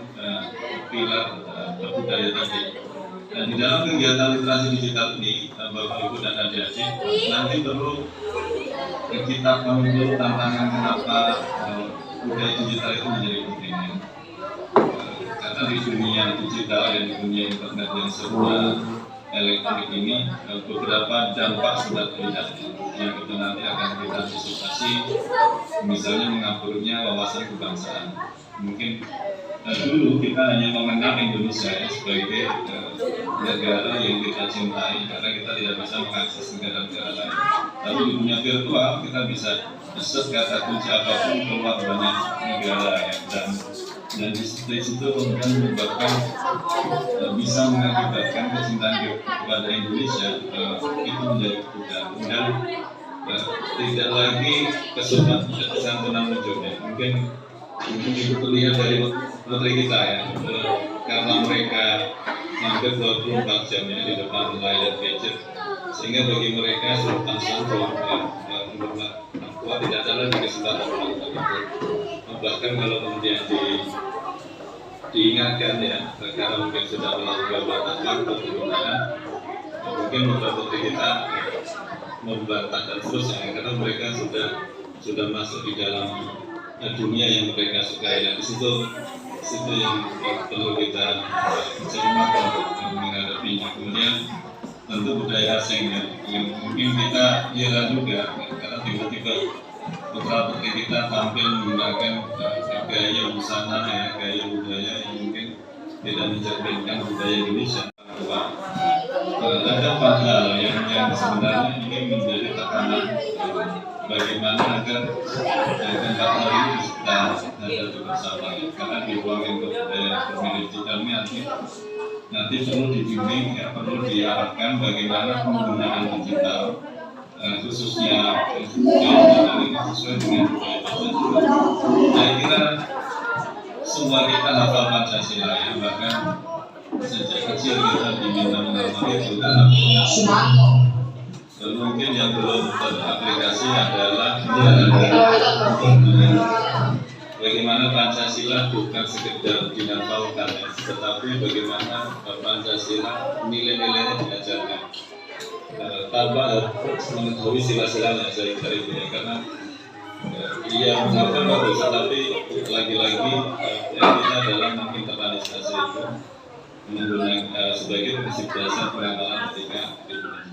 pilar budaya tadi. Dan di dalam kegiatan literasi digital ini, Bapak Ibu dan adik-adik, nanti perlu kita perlu tantangan kenapa budaya digital itu menjadi penting. Karena di dunia digital dan di dunia internet yang serba elektronik ini, beberapa dampak sudah terlihat yang itu nanti akan kita antisipasi, misalnya mengaturnya wawasan kebangsaan. Mungkin dulu kita hanya mengenal Indonesia ya, sebagai negara yang kita cintai karena kita tidak bisa mengakses negara-negara lain. Tapi di dunia virtual kita bisa search kata kunci apapun keluar banyak negara ya, dan di situ kemudian menyebabkan bisa mengakibatkan kecintaan kepada Indonesia itu menjadi budaya dan tidak lagi kesantunan muncul ya. Mungkin itu terlihat dari menteri kita ya, karena mereka hampir 24 jam ya di depan layar gadget, sehingga bagi mereka sultan santun menghormat orang tua tidak ada lagi kesempatan untuk itu. Bahkan kalau kemudian diingatkan ya, karena mungkin sudah melakukan batas waktu penggunaan, mungkin beberapa putri kita membantah dan seterusnya karena mereka sudah masuk di dalam dunia yang mereka sukai. Dan di situ yang perlu kita cermati untuk menghadapinya. Kemudian tentu budaya asing yang mungkin kita heran juga karena tiba-tiba beberapa putri kita tampil menggunakan gaya busana ya, gaya budaya yang mungkin tidak mencerminkan budaya Indonesia. Ada empat hal yang sebenarnya ini menjadi tekanan bagaimana agar empat hal ini kita hadapi bersama ya. Karena di ruang untuk budaya pemilih digital ini nanti perlu dibimbing ya, perlu diarahkan bagaimana penggunaan digital khususnya digital ini sesuai dengan budaya Pancasila. Saya kira semua kita hafal Pancasila ya, bahkan sejak kecil kita diminta menghafal itu karena mungkin yang belum teraplikasi adalah bagaimana Pancasila bukan sekedar dihafalkan, tetapi bagaimana Pancasila nilai-nilainya diajarkan tanpa harus mengetahui sila-silanya. Saya kira itu ya, karena dia menghafal bagus, tapi lagi-lagi kita dalam menginternalisasi itu menggunakan sebagai prinsip dasar pengenalan ketika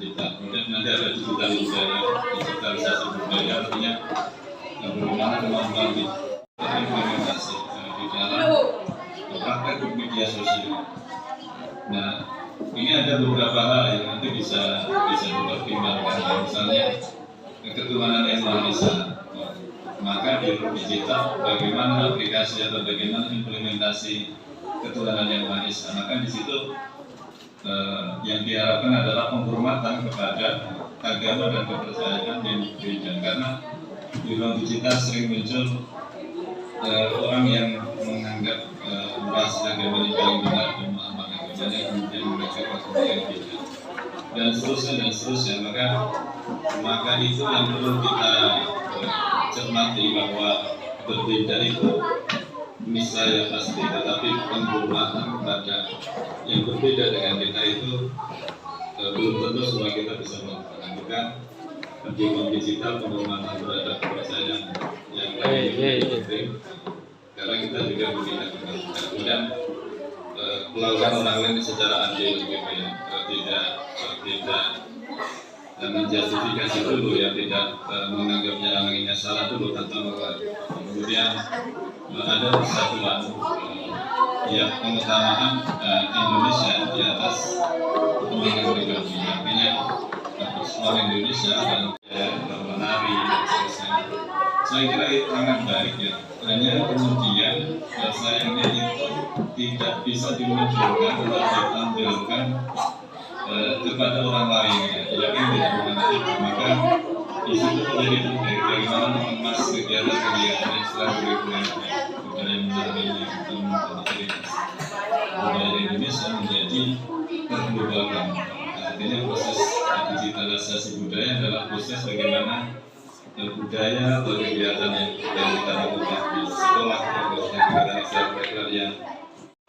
kita. Kemudian nanti ada digital budaya, digitalisasi budaya, artinya bagaimana kemampuan implementasi di dalam praktek media sosial. Nah, ini ada beberapa hal yang nanti bisa dipertimbangkan. Misalnya ketuhanan yang Maha Esa. Maka di digital bagaimana aplikasi atau bagaimana implementasi ketuhanan yang Maha Esa. Maka di situ yang diharapkan adalah penghormatan kepada agama dan kepercayaan yang berbeda. Karena di ruang digital sering muncul orang yang menganggap ras agamanya paling benar dan pemahaman agamanya kemudian mereka yang beda dan seterusnya. Maka itu yang perlu kita cermati, bahwa berbeda itu misalnya pasti, tetapi penghormatan kepada yang berbeda dengan kita itu belum tentu semua kita bisa melakukan. Bukan di ruang digital penghormatan terhadap kepercayaan yang lain itu penting, karena kita juga berbeda. Kemudian melakukan orang lain secara adil gitu ya, tidak menjustifikasi dulu ya, tidak menganggapnya orang ini salah dulu tentang kemudian ada persatuan ya, pengutamaan Indonesia di atas kepentingan pribadi. Artinya persoalan Indonesia dan menari dan seterusnya. Saya kira itu sangat baik ya. Hanya kemudian sayangnya itu tidak bisa dimunculkan atau ditampilkan kepada orang lain ya, yang tidak mengenai itu. Maka di situ menjadi penting bagaimana mengemas kegiatan-kegiatan ekstrakurikuler budaya menarinya atau menjadi budaya Indonesia menjadi terglobalkan. Artinya proses digitalisasi budaya adalah proses bagaimana budaya atau kegiatan yang kita lakukan di sekolah atau kegiatan ekstrakurikuler yang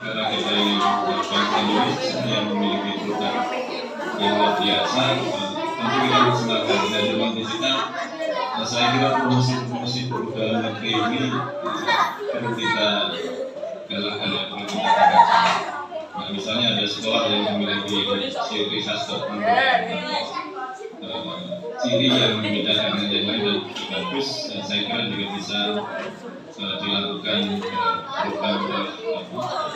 karena kita ini bangsa Indonesia yang memiliki program yang luar biasa, tentu kita harus melakukan dan ruang digital. Saya kira promosi produk dalam negeri ini perlu kita galakkan ya, perlu kita katakan. Nah, misalnya ada sekolah yang memiliki ciri khas tertentu, ciri yang membedakan dengan yang lain dan bagus, saya kira juga bisa dilakukan program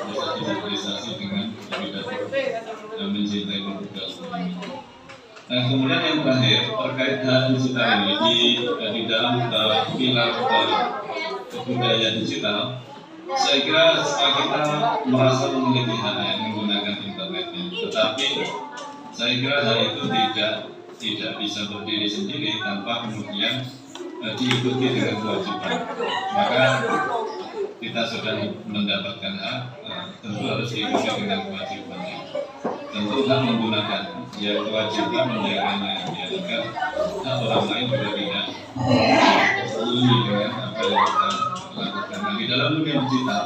proses digitalisasi dengan pidato mencintai produk. Nah, kemudian yang terakhir terkait hak digital ini di dalam pilar budaya digital, saya kira kita merasa memiliki hak yang menggunakan internetnya, tetapi saya kira hal itu tidak bisa berdiri sendiri tanpa kemudian diikuti dengan kewajiban. Maka kita sudah mendapatkan hak, tentu harus diikuti dengan kewajiban. Tentu hak menggunakan, ya kewajiban menjaganya, ya agar hak orang lain juga tidak peduli dengan apa yang kita lakukan. Nah, di dalam dunia digital,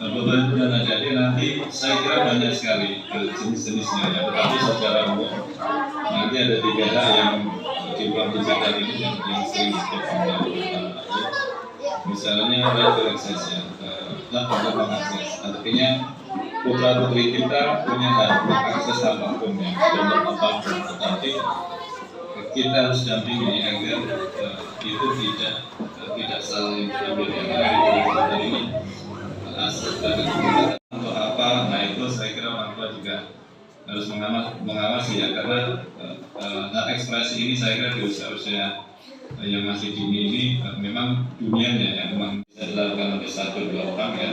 beban itu dan jadi nanti saya kira banyak sekali jenis-jenisnya ya, tetapi secara umum nanti ada 3 hal yang di ruang digital ini yang sering disebut. Misalnya right to access ya, hak untuk mengakses. Artinya putra putri kita punya hak mengakses apapun ya, dan apapun. Tetapi kita harus dampingi agar itu tidak saling diambil yang ini. Akses dari kita untuk apa? Nah itu saya kira orang tua juga harus mengawasi ya, karena hak ekspresi ini saya kira di usia-usia yang masih dini ini memang dunianya yang memang bisa dilakukan oleh 1-2 orang ya,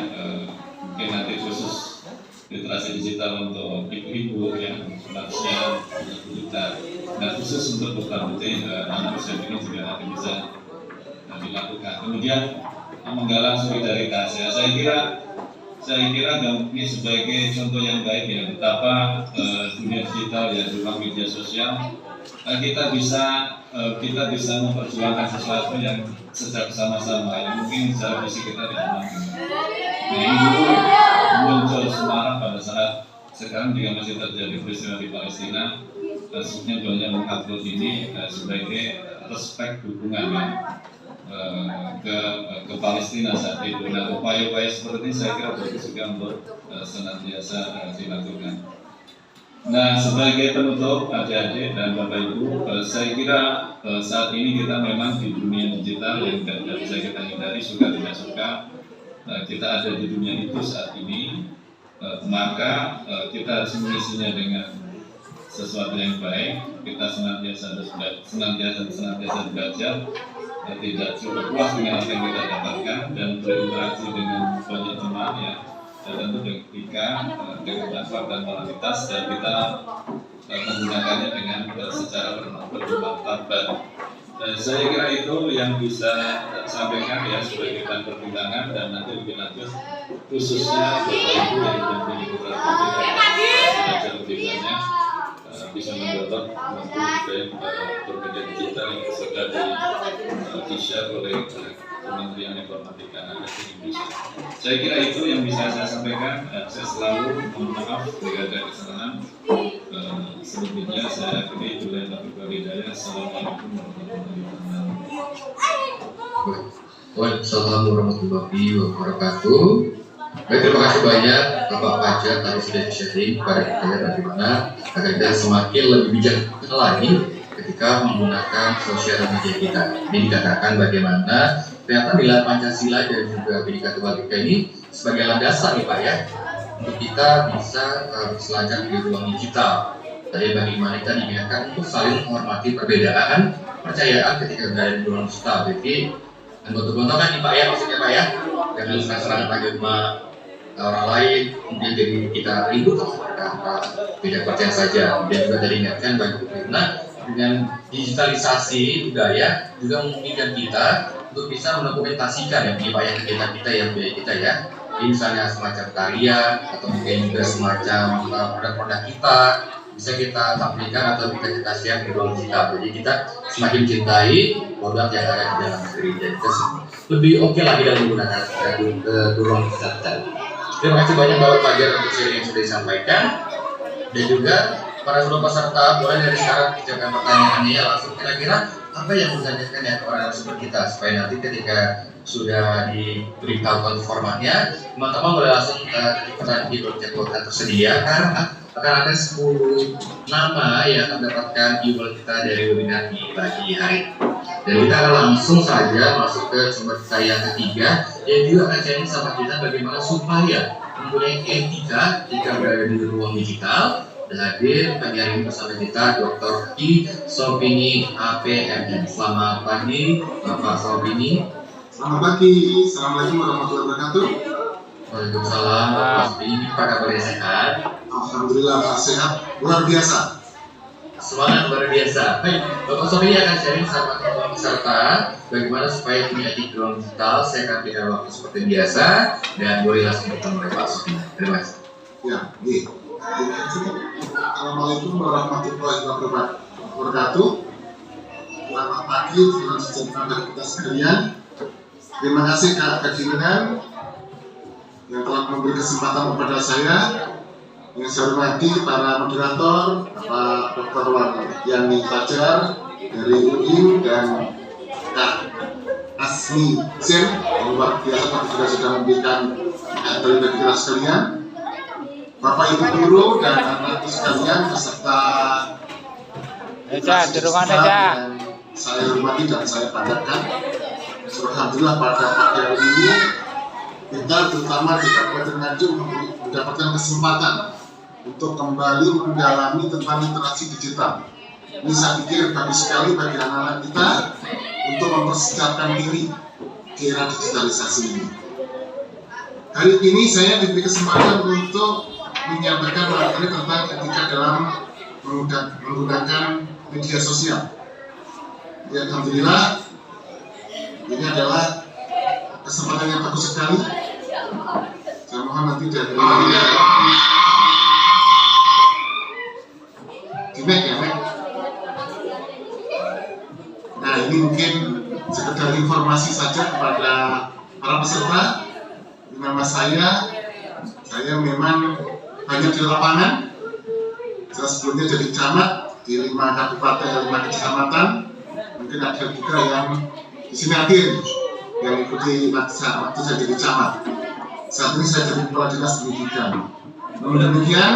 mungkin nanti khusus literasi digital untuk ibu-ibu yang lansia kita, dan khusus untuk putra putri anak usia ini juga nanti bisa dilakukan. Kemudian menggalang solidaritas ya, saya kira ini sebagai contoh yang baik ya, betapa dunia digital ya, ruang media sosial kita bisa memperjuangkan sesuatu yang sejak sama-sama yang mungkin secara fisik kita tidak mampu. Nah, ini dulu muncul semarak pada saat sekarang juga masih terjadi peristiwa di Palestina. Khususnya banyak mengupload ini sebagai respek dukungan ya, ke Palestina saat itu. Nah, upaya-upaya seperti ini saya kira bagus juga untuk senantiasa dilakukan. Nah, sebagai penutup adik-adik dan bapak ibu, saya kira saat ini kita memang di dunia digital yang tidak bisa kita hindari, suka tidak suka kita ada di dunia itu saat ini. Maka kita harus mengisinya dengan sesuatu yang baik. Kita senantiasa belajar, tidak cukup puas dengan apa yang kita dapatkan dan berinteraksi dengan banyak teman ya, dan tentu ketika dengan manfaat dan moralitas, dan kita menggunakannya dengan secara bermanfaat. Dan saya kira itu yang bisa sampaikan ya sebagai bahan pertimbangan, dan nanti lebih lanjut khususnya Bapak Ibu yang menjadi putra putri belajar lebih banyak bisa mendorong untuk berbeda digital yang sudah di-share oleh Kementerian Informatika dan Indonesia. Saya kira itu yang bisa saya sampaikan. Saya selalu mohon maaf jika ada kesalahan. Selebihnya saya akhiri oleh Taufiq Walhidayah. Assalamualaikum warahmatullahi wabarakatuh. Waalaikumsalam warahmatullahi wabarakatuh. Baik, terima kasih banyak Bapak Fajar tadi sudah sharing kepada kita ya bagaimana agar kita semakin lebih bijak lagi ketika menggunakan sosial media kita. Ini dikatakan bagaimana ternyata nilai Pancasila dan juga Bhinneka Tunggal Ika ini sebagai landasan nih Pak ya, untuk kita bisa berselancar di ruang digital. Tadi bagaimana kita diingatkan untuk saling menghormati perbedaan percayaan ketika berada di ruang digital. Jadi bentuk-bentuk kan nih Pak ya, maksudnya Pak ya, jangan serang agama orang lain, kemudian jadi kita ribut karena beda percaya saja. Dan juga tadi ingatkan bagaimana dengan digitalisasi budaya juga memungkinkan kita untuk bisa mendokumentasikan ya Pak ya kegiatan kita yang budaya kita ya. Ini misalnya semacam karya atau mungkin juga semacam produk-produk kita bisa kita tampilkan atau kita share di ruang digital. Jadi kita semakin cintai produk yang ada di dalam negeri dan kita lebih oke lagi dalam menggunakan ruang digital. Terima kasih banyak Bapak Fajar untuk sharing yang sudah disampaikan, dan juga para seluruh peserta boleh dari sekarang kerjakan pertanyaannya ya langsung kira-kira apa yang ditanyakan ya orang seperti kita, supaya nanti ketika sudah diberitahukan formatnya teman-teman boleh langsung ketik pertanyaan di chat tersedia, karena akan ada 10 nama yang akan mendapatkan email kita dari webinar di pagi hari. Dan kita akan langsung saja masuk ke sumber kita yang ketiga, yang juga akan sharing sama kita bagaimana supaya mempunyai etika jika berada di ruang digital. Dan hadir pagi hari ini bersama kita Dr. I. Sopini APMN. Selamat pagi Bapak Sopini. Selamat pagi, Assalamualaikum warahmatullahi wabarakatuh. Waalaikumsalam Bapak Sopini, apa kabarnya sehat? Alhamdulillah sehat, luar biasa. Semangat luar biasa. Baik, Bapak Sopini akan sharing sama teman-teman peserta bagaimana supaya punya etika ruang digital. Saya akan berikan waktu seperti biasa dan boleh langsung bertemu dengan Pak Sopini. Terima kasih. Ya, baik. Assalamualaikum warahmatullahi wabarakatuh. Selamat pagi, salam sejahtera bagi kita sekalian. Terima kasih Kak Ferdinand yang telah memberi kesempatan kepada saya. Yang saya hormati para moderator, Pak Dr. Yani Fajar dari UIN dan Kak Asmi Sim yang luar biasa tapi sudah memberikan materi bagi kita sekalian. Bapak Ibu guru dan anak sekalian beserta di rumah aja. Saya hormati dan saya banggakan. Alhamdulillah pada pagi hari ini kita terutama di Kabupaten Nganjuk mendapatkan kesempatan untuk kembali mendalami tentang literasi digital. Ini saya pikir bagus sekali bagi anak-anak kita untuk mempersiapkan diri di era digitalisasi ini. Hari ini saya diberi kesempatan untuk menyampaikan materi tentang etika dalam menggunakan media sosial. Ya, alhamdulillah ini adalah kesempatan yang bagus sekali. Saya mohon nanti dari Nah, ini mungkin sekedar informasi saja kepada para peserta. Nama saya memang banyak di lapangan. Saya sebelumnya jadi camat di 5 kabupaten, 5 kecamatan. Mungkin ada juga yang di sini hadir yang ikuti waktu saya jadi camat. Saat ini saya jadi kepala dinas pendidikan. Namun demikian,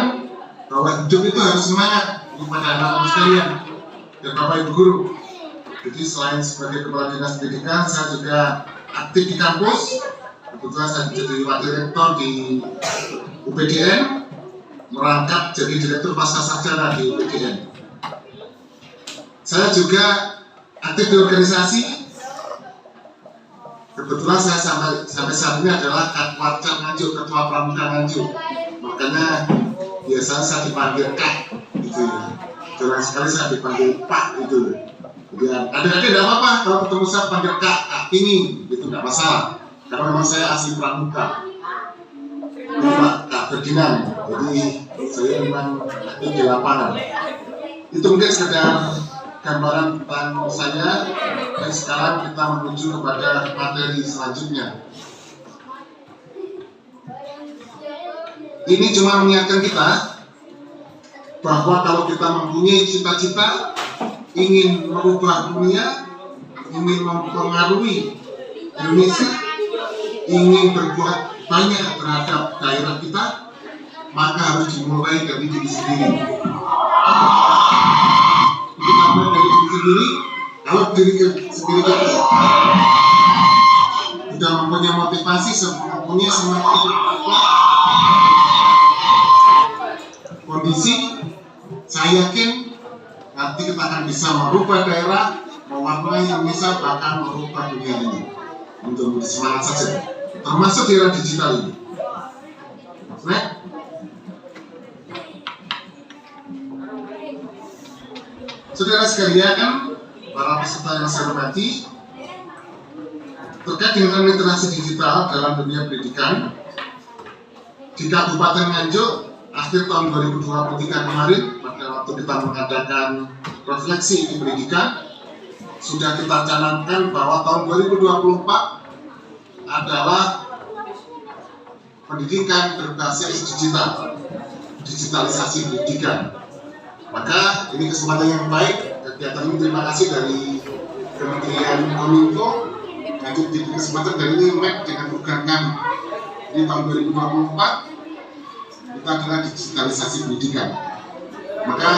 bahwa hidup itu harus semangat kepada anak-anak sekalian dan Bapak Ibu guru. Jadi selain sebagai kepala dinas pendidikan, saya juga aktif di kampus. Kebetulan saya jadi wakil rektor di UPDN, merangkap jadi direktur pascasarjana di UPDN. Saya juga aktif di organisasi. Kebetulan saya sampai saat ini adalah Katwarca Nganjuk, Ketua Pramuka Nganjuk. Makanya biasanya saya dipanggil Kak, gitu ya. Jarang sekali saya dipanggil Pak, gitu. Jadi adik-adik tidak apa-apa kalau ketemu saya panggil Kak ini, itu tidak masalah. Karena memang saya asli Pramuka. Ini Pak Kak Ferdinand. Jadi saya memang aktif di lapangan. Itu mungkin sekedar gambaran tentang saya. Dan sekarang kita menuju kepada materi selanjutnya. Ini cuma mengingatkan kita bahwa kalau kita mempunyai cita-cita ingin merubah dunia, ingin mempengaruhi Indonesia, ingin berbuat banyak terhadap daerah kita, maka harus dimulai dari diri sendiri. Kita mulai dari diri sendiri. Kalau diri sendiri kita sudah mempunyai motivasi, mempunyai semangat kondisi, saya yakin nanti kita akan bisa merubah daerah, mewarnai Indonesia, bahkan merubah dunia ini. Untuk semangat saja, termasuk di era digital ini. Next. Saudara sekalian, para peserta yang saya hormati, terkait dengan literasi digital dalam dunia pendidikan, di Kabupaten Nganjuk, akhir tahun 2023 kemarin, pada waktu kita mengadakan refleksi di pendidikan, sudah kita canangkan bahwa tahun 2024 adalah pendidikan berbasis digital, digitalisasi pendidikan. Maka ini kesempatan yang baik, kegiatan ini terima kasih dari Kementerian Kominfo, lanjut di kesempatan dari ini MEK dengan program kami. Di tahun 2024 kita adalah digitalisasi pendidikan. Maka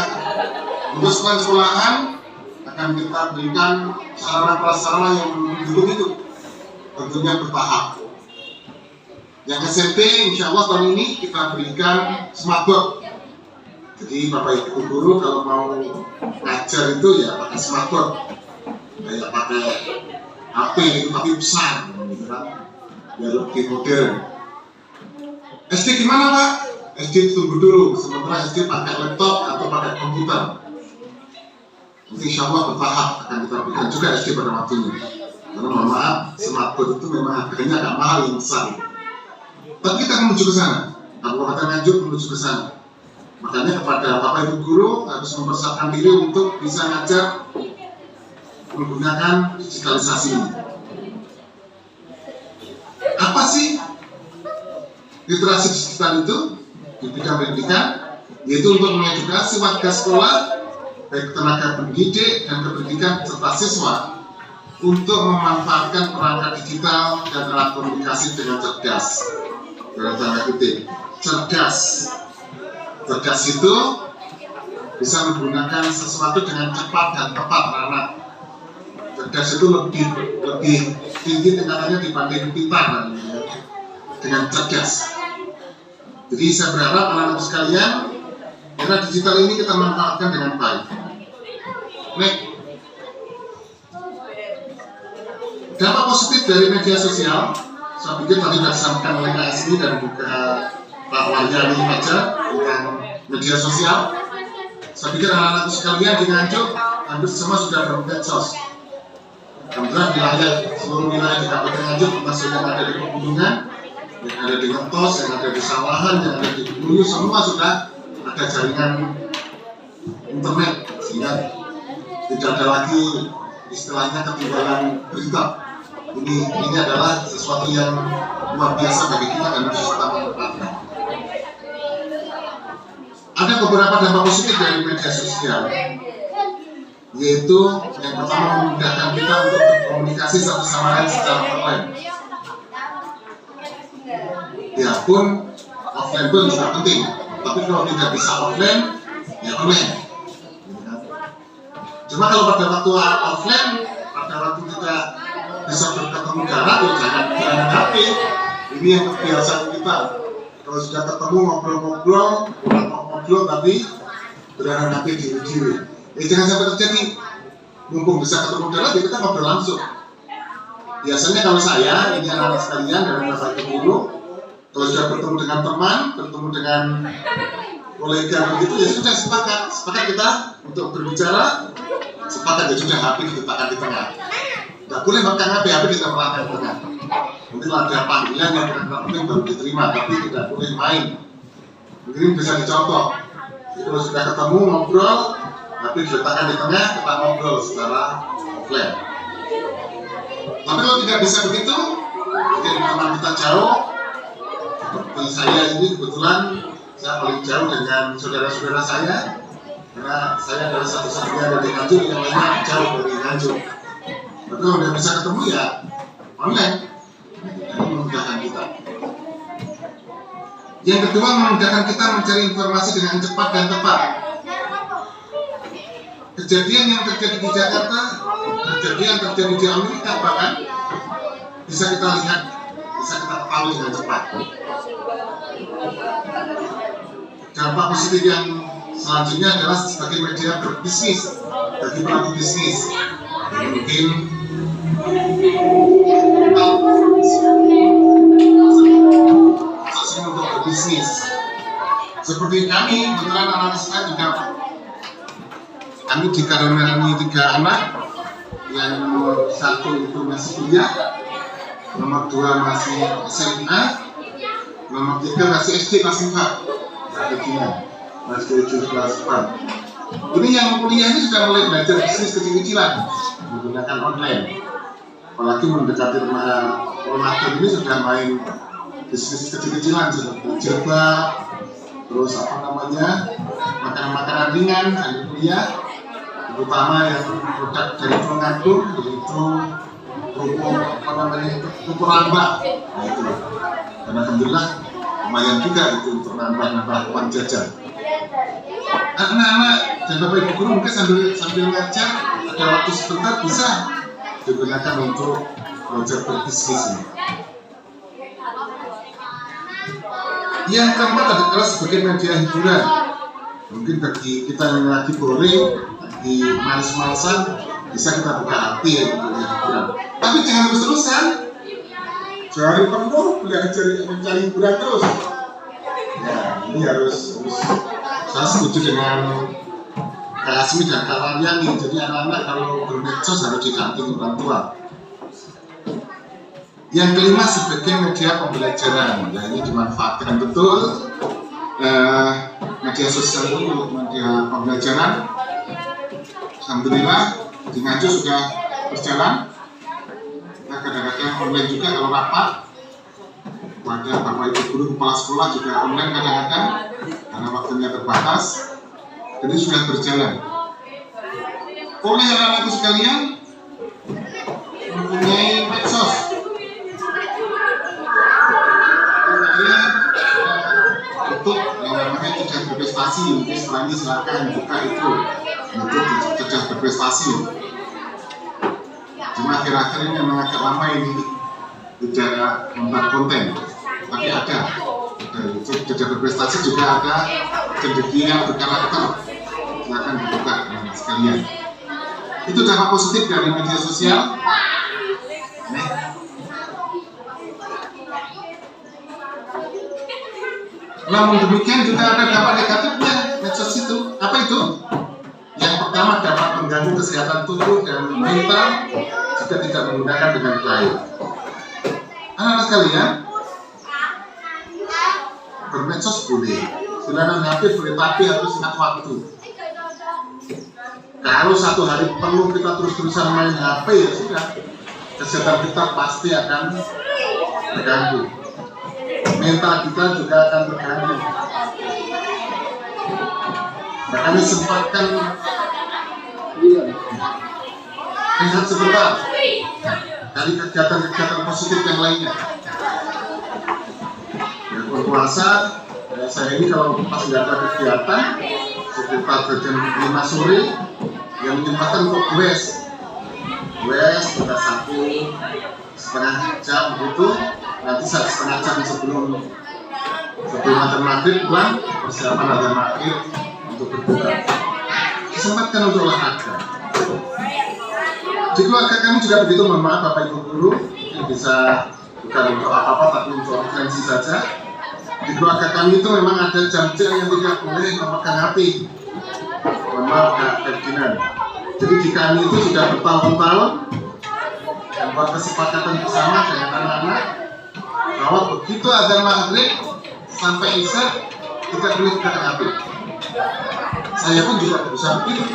untuk sekolah-sekolahan akan kita berikan sarana prasarana yang mendukung itu, tentunya bertahap. Yang SMP, insya Allah tahun ini kita berikan smartboard. Jadi Bapak Ibu guru kalau mau ngajar itu ya pakai smartboard, kayak pakai HP itu tapi besar, gitu kan, biar lebih modern. SD gimana Pak? SD tunggu dulu, sementara SD pakai laptop atau pakai komputer. Nanti insya Allah bertahap akan kita berikan juga SD pada waktunya. Karena mohon maaf, smartboard itu memang harganya agak mahal yang besar. Tapi kita menuju ke sana, Kabupaten Nganjuk menuju ke sana. Makanya kepada Bapak Ibu guru harus mempersiapkan diri untuk bisa ngajar menggunakan digitalisasi ini. Apa sih literasi digital itu di bidang pendidikan? Yaitu untuk mengedukasi warga sekolah, baik tenaga pendidik dan kependidikan serta siswa, untuk memanfaatkan perangkat digital dan alat komunikasi dengan cerdas. Dalam tanda kutip, cerdas. Cerdas itu bisa menggunakan sesuatu dengan cepat dan tepat, anak. Cerdas itu lebih tinggi tingkatannya dibanding pintar, dengan cerdas. Jadi saya berharap anak-anak sekalian, era digital ini kita manfaatkan dengan baik. Next. Dampak positif dari media sosial, saya pikir tadi sudah disampaikan oleh KSI dan juga Pak Waryani Fajar tentang media sosial. Saya pikir anak-anak sekalian di Nganjuk hampir semua sudah bermedsos. Alhamdulillah seluruh wilayah di Kabupaten Nganjuk, termasuk yang ada di pegunungan, yang ada di Ngetos, yang ada di Sawahan, yang ada di Bulu, semua sudah ada jaringan internet, sehingga tidak ada lagi istilahnya ketinggalan berita. Ini adalah sesuatu yang luar biasa bagi kita dan harus kita manfaatkan. Ada beberapa dampak positif dari media sosial, yaitu yang pertama memudahkan kita untuk berkomunikasi satu sama lain secara online. Ya pun offline pun juga penting, tapi kalau tidak bisa offline, ya online. Cuma kalau pada waktu offline, pada waktu kita bisa bertemu jarak, ya jangan HP. Ini yang kebiasaan kita. Kalau sudah ketemu ngobrol tapi berharap HP diri-diri. Jangan sampai terjadi. Mumpung bisa ketemu jarak, ya kita ngobrol langsung. Biasanya kalau saya, ini anak-anak sekalian dan Bapak Ibu guru, kalau sudah bertemu dengan teman, bertemu dengan kolega begitu, ya sudah sepakat kita untuk berbicara, sepakat ya sudah HP diletakkan di tengah. Tidak boleh makan HP kita meletakkan di tengah. Mungkin ada panggilan yang benar-benar baru diterima, tapi tidak boleh main. Mungkin bisa dicontoh. Jadi kalau sudah ketemu ngobrol, HP diletakkan di tengah, kita ngobrol secara offline. Tapi kalau tidak bisa begitu, mungkin teman kita jauh. Seperti saya ini kebetulan saya paling jauh dengan saudara-saudara saya, karena saya adalah satu-satunya dari Nganjuk, yang lainnya jauh dari Nganjuk. Tapi kalau tidak bisa ketemu ya online. Ini memudahkan Yang kedua, memudahkan kita mencari informasi dengan cepat dan tepat. Kejadian yang terjadi di Jakarta, kejadian yang terjadi di Amerika bahkan bisa kita lihat, bisa kita ketahui dengan cepat. Dampak positif yang selanjutnya adalah sebagai media berbisnis bagi pelaku bisnis. Mungkin untuk berbisnis. Seperti kami, kebetulan anak saya juga, kami dikaruniai 3 anak, yang nomor 1 itu masih kuliah, nomor 2 masih SMA, nomor 3 masih SD kelas 4. Masih 7 kelas 4. Ini yang kuliah ini sudah mulai belajar bisnis kecil-kecilan menggunakan online. Apalagi mendekati Ramadan ini sudah main bisnis kecil-kecilan seperti jilbab, terus makanan-makanan ringan sambil kuliah, terutama yang produk dari Tulungagung, yaitu kerupuk rambak. Nah, itu. Dan alhamdulillah lumayan juga itu untuk nambah uang jajan. Anak-anak dan bapak ibu guru mungkin sambil ngajar, ada waktu sebentar bisa digunakan untuk belajar berbisnis ini. Yang keempat adalah sebagai media hiburan. Mungkin bagi kita yang lagi boring, lagi males-malesan, bisa kita buka HP ya untuk hiburan. Tapi jangan terus-terusan. Jangan penuh mencari hiburan terus. Ya, ini harus saya setuju dengan Kak Asmi dan Kak Waryani. Jadi anak-anak kalau bermedsos harus didampingi orang tua. Yang kelima sebagai media pembelajaran, ya ini dimanfaatkan betul media sosial itu untuk media pembelajaran. Alhamdulillah di Nganjuk sudah berjalan. Nah, kadang-kadang online juga kalau rapat. Pada bapak ibu guru kepala sekolah juga online kadang-kadang karena waktunya terbatas. Jadi sudah berjalan. Oleh anak-anakku sekalian mempunyai medsos. Untuk yang namanya cerdas berprestasi, mungkin setelah ini silakan buka itu untuk cerdas berprestasi. Cuma akhir-akhir ini memang agak lama ini tidak membuat konten, tapi ada cerdas berprestasi juga ada cendekia berkarakter. Silakan dibuka sekalian. Itu dampak positif dari media sosial. Namun demikian juga ada dampak negatifnya medsos itu. Apa itu? Yang pertama dapat mengganggu kesehatan tubuh dan mental jika tidak menggunakan dengan baik. Anak-anak sekalian, bermedsos boleh, silakan HP boleh, tapi harus ingat waktu. Kalau satu hari penuh kita terus-terusan main HP ya sudah, kesehatan kita pasti akan terganggu. Mental kita juga akan terganggu. Makanya sempatkan lihat sebentar dari kegiatan-kegiatan positif yang lainnya. Ya, berpuasa, saya ini kalau pas nggak ada kegiatan sekitar jam 5 sore yang menyempatkan untuk goes pada 1,5 jam gitu. Nanti 1,5 jam sebelum azan maghrib pulang, persiapan azan maghrib untuk berbuka. Kesempatan untuk olahraga. Di keluarga kami juga begitu, mohon maaf Bapak Ibu Guru, mungkin bisa bukan untuk apa-apa tapi untuk referensi saja. Di keluarga kami itu memang ada jam-jam yang tidak boleh memegang HP. Mohon maaf Kak Ferdinand. Jadi di kami itu sudah bertahun-tahun membuat kesepakatan bersama dengan anak-anak bahwa begitu azan maghrib sampai isya kita boleh pegang HP. Saya pun juga berusaha begitu,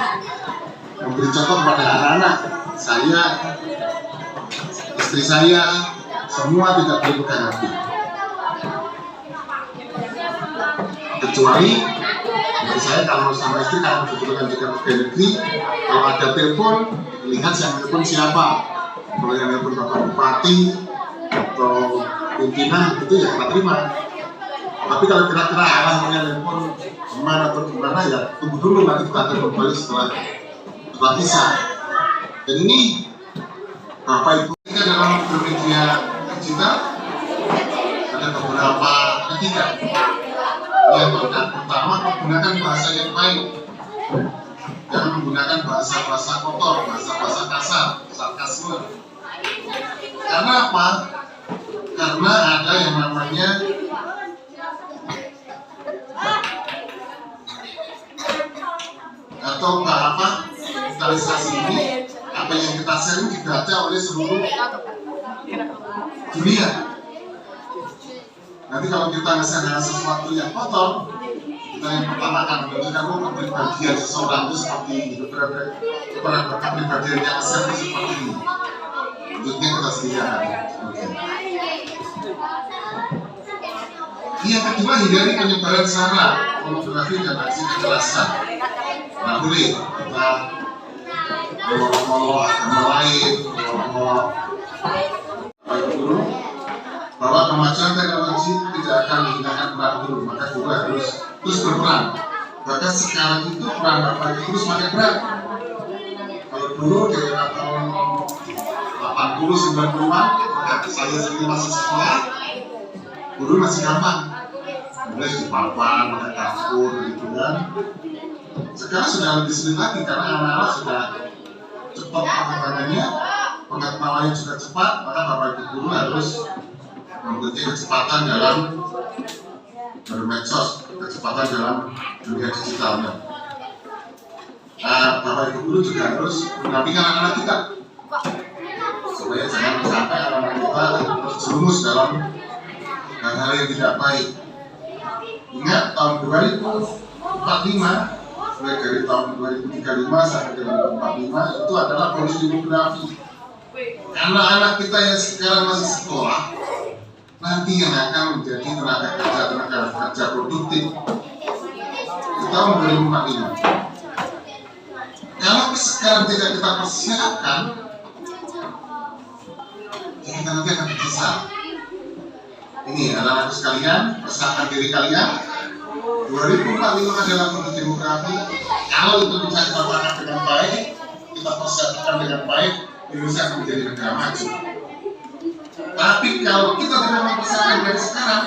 memberi contoh kepada anak-anak saya, istri saya, semua tidak boleh pegang HP. Kecuali bagi saya kalau sama istri, kalau kebetulan juga pegawai negeri, kalau ada telepon lihat yang telepon siapa. Kalau yang telepon Bapak Bupati atau pimpinan itu ya kita terima. Tapi kalau kira-kira arahnya handphone kemana atau gimana ya tunggu dulu, nanti kita akan kembali setelah bisa. Dan ini Bapak Ibu kita dalam bermedia digital ada beberapa etika. Yang pertama, menggunakan bahasa yang baik, jangan menggunakan bahasa-bahasa kotor, bahasa-bahasa kasar, sarkasme. Karena apa? Karena ada yang namanya atau apa digitalisasi ini, apa yang kita sharing dibaca oleh seluruh dunia. Nanti kalau kita nge-share sesuatu yang kotor, kita yang pertama akan menunjukkan kepribadian seseorang itu seperti ini, beberapa kepribadian yang nge-share itu seperti ini. Tentunya kita sediakan. Yang kedua, hindari penyebaran sara, pornografi dan aksi kekerasan. Nah, boleh kita ngomong agama lain, ngomong bahwa kemajuan teknologi tidak akan menghilangkan peran guru, maka guru harus terus berperan. Bahkan sekarang itu peran Bapak Ibu terus makin berat. Kalau dulu di era tahun 80-90-an, maka saya sendiri masih sekolah, guru masih gampang, mulai di papan, pakai kasur, gitu kan. Sekarang sudah lebih sulit lagi karena anak-anak sudah cepat perkembangannya, pengetahuannya juga cepat, maka Bapak Ibu guru harus memiliki kecepatan dalam bermedsos, kecepatan dalam dunia digitalnya. Bapak Ibu guru juga harus mendampingi anak-anak kita supaya jangan sampai anak-anak kita terjerumus dalam hal-hal yang tidak baik. Ingat tahun 2045, mulai dari tahun 2035 sampai 2045 itu adalah bonus demografi. Anak-anak kita yang sekarang masih sekolah nanti yang akan menjadi tenaga kerja produktif di tahun 2045. Kalau sekarang tidak kita persiapkan, ya kita nanti akan tersesat. Ini anak-anak sekalian, persiapkan diri kalian. 2045 adalah bonus demografi. Kalau itu bisa kita lakukan dengan baik, kita persiapkan dengan baik, Indonesia akan menjadi negara maju. Tapi kalau kita tidak mempersiapkan dari sekarang,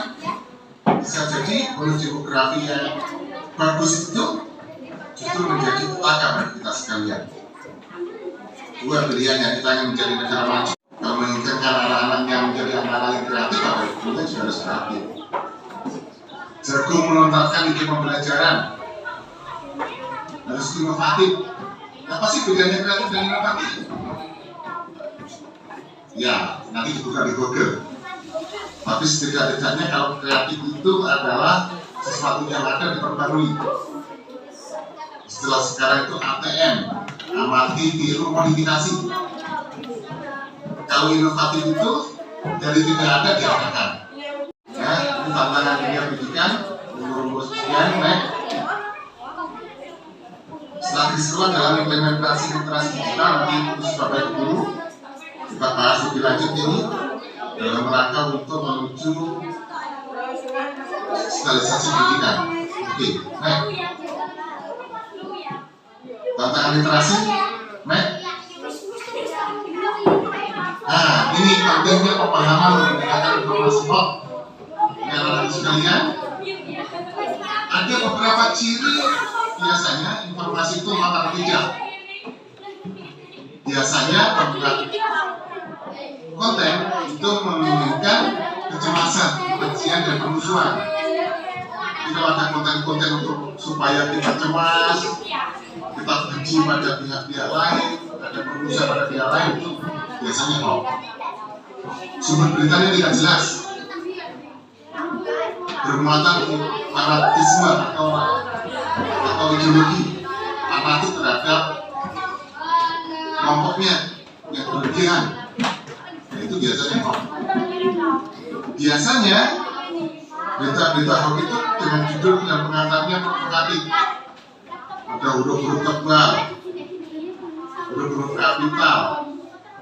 bisa jadi bonus demografi yang bagus itu justru menjadi petaka bagi kita sekalian. Dua pilihannya, kita ingin menjadi negara maju. Kalau menginginkan anak-anak yang menjadi anak-anak yang kreatif, Bapak Ibu juga harus kreatif. Jago melontarkan ide pembelajaran, harus inovatif. Apa sih bedanya kreatif dan inovatif? Ya, nanti dibuka di Google. Tapi setidak-tidaknya kalau kreatif itu adalah sesuatu yang ada diperbarui. Istilah sekarang itu ATM, amati, tiru, modifikasi. Kalau inovatif itu dari tidak ada diadakan. Ya, ini tantangan dunia pendidikan, umur sekian, naik. Setelah diseruan dalam implementasi literasi digital, nanti khusus Bapak Ibu guru kita bahas lebih lanjut ini dalam rangka untuk menuju digitalisasi pendidikan. Oke, naik. Tantangan literasi, naik. Nah, ini pentingnya pemahaman menggunakan informasi hoax. Anak-anak sekalian, ada beberapa ciri biasanya informasi itu mata ketiga. Biasanya pembuat konten itu menunjukkan kecemasan, kebencian dan kemusuhan. Kalau ada konten-konten untuk supaya kita cemas, kita benci pada pihak-pihak lain, ada kemusuhan pada pihak lain, itu biasanya hoax. Sumber beritanya tidak jelas, bermuatan fanatisme atau ideologi fanatik terhadap kelompoknya yang berlebihan. Nah, itu biasanya hoax. Biasanya berita-berita hoax itu dengan judul dan pengantarnya provokatif. Ada huruf-huruf tebal, huruf-huruf kapital,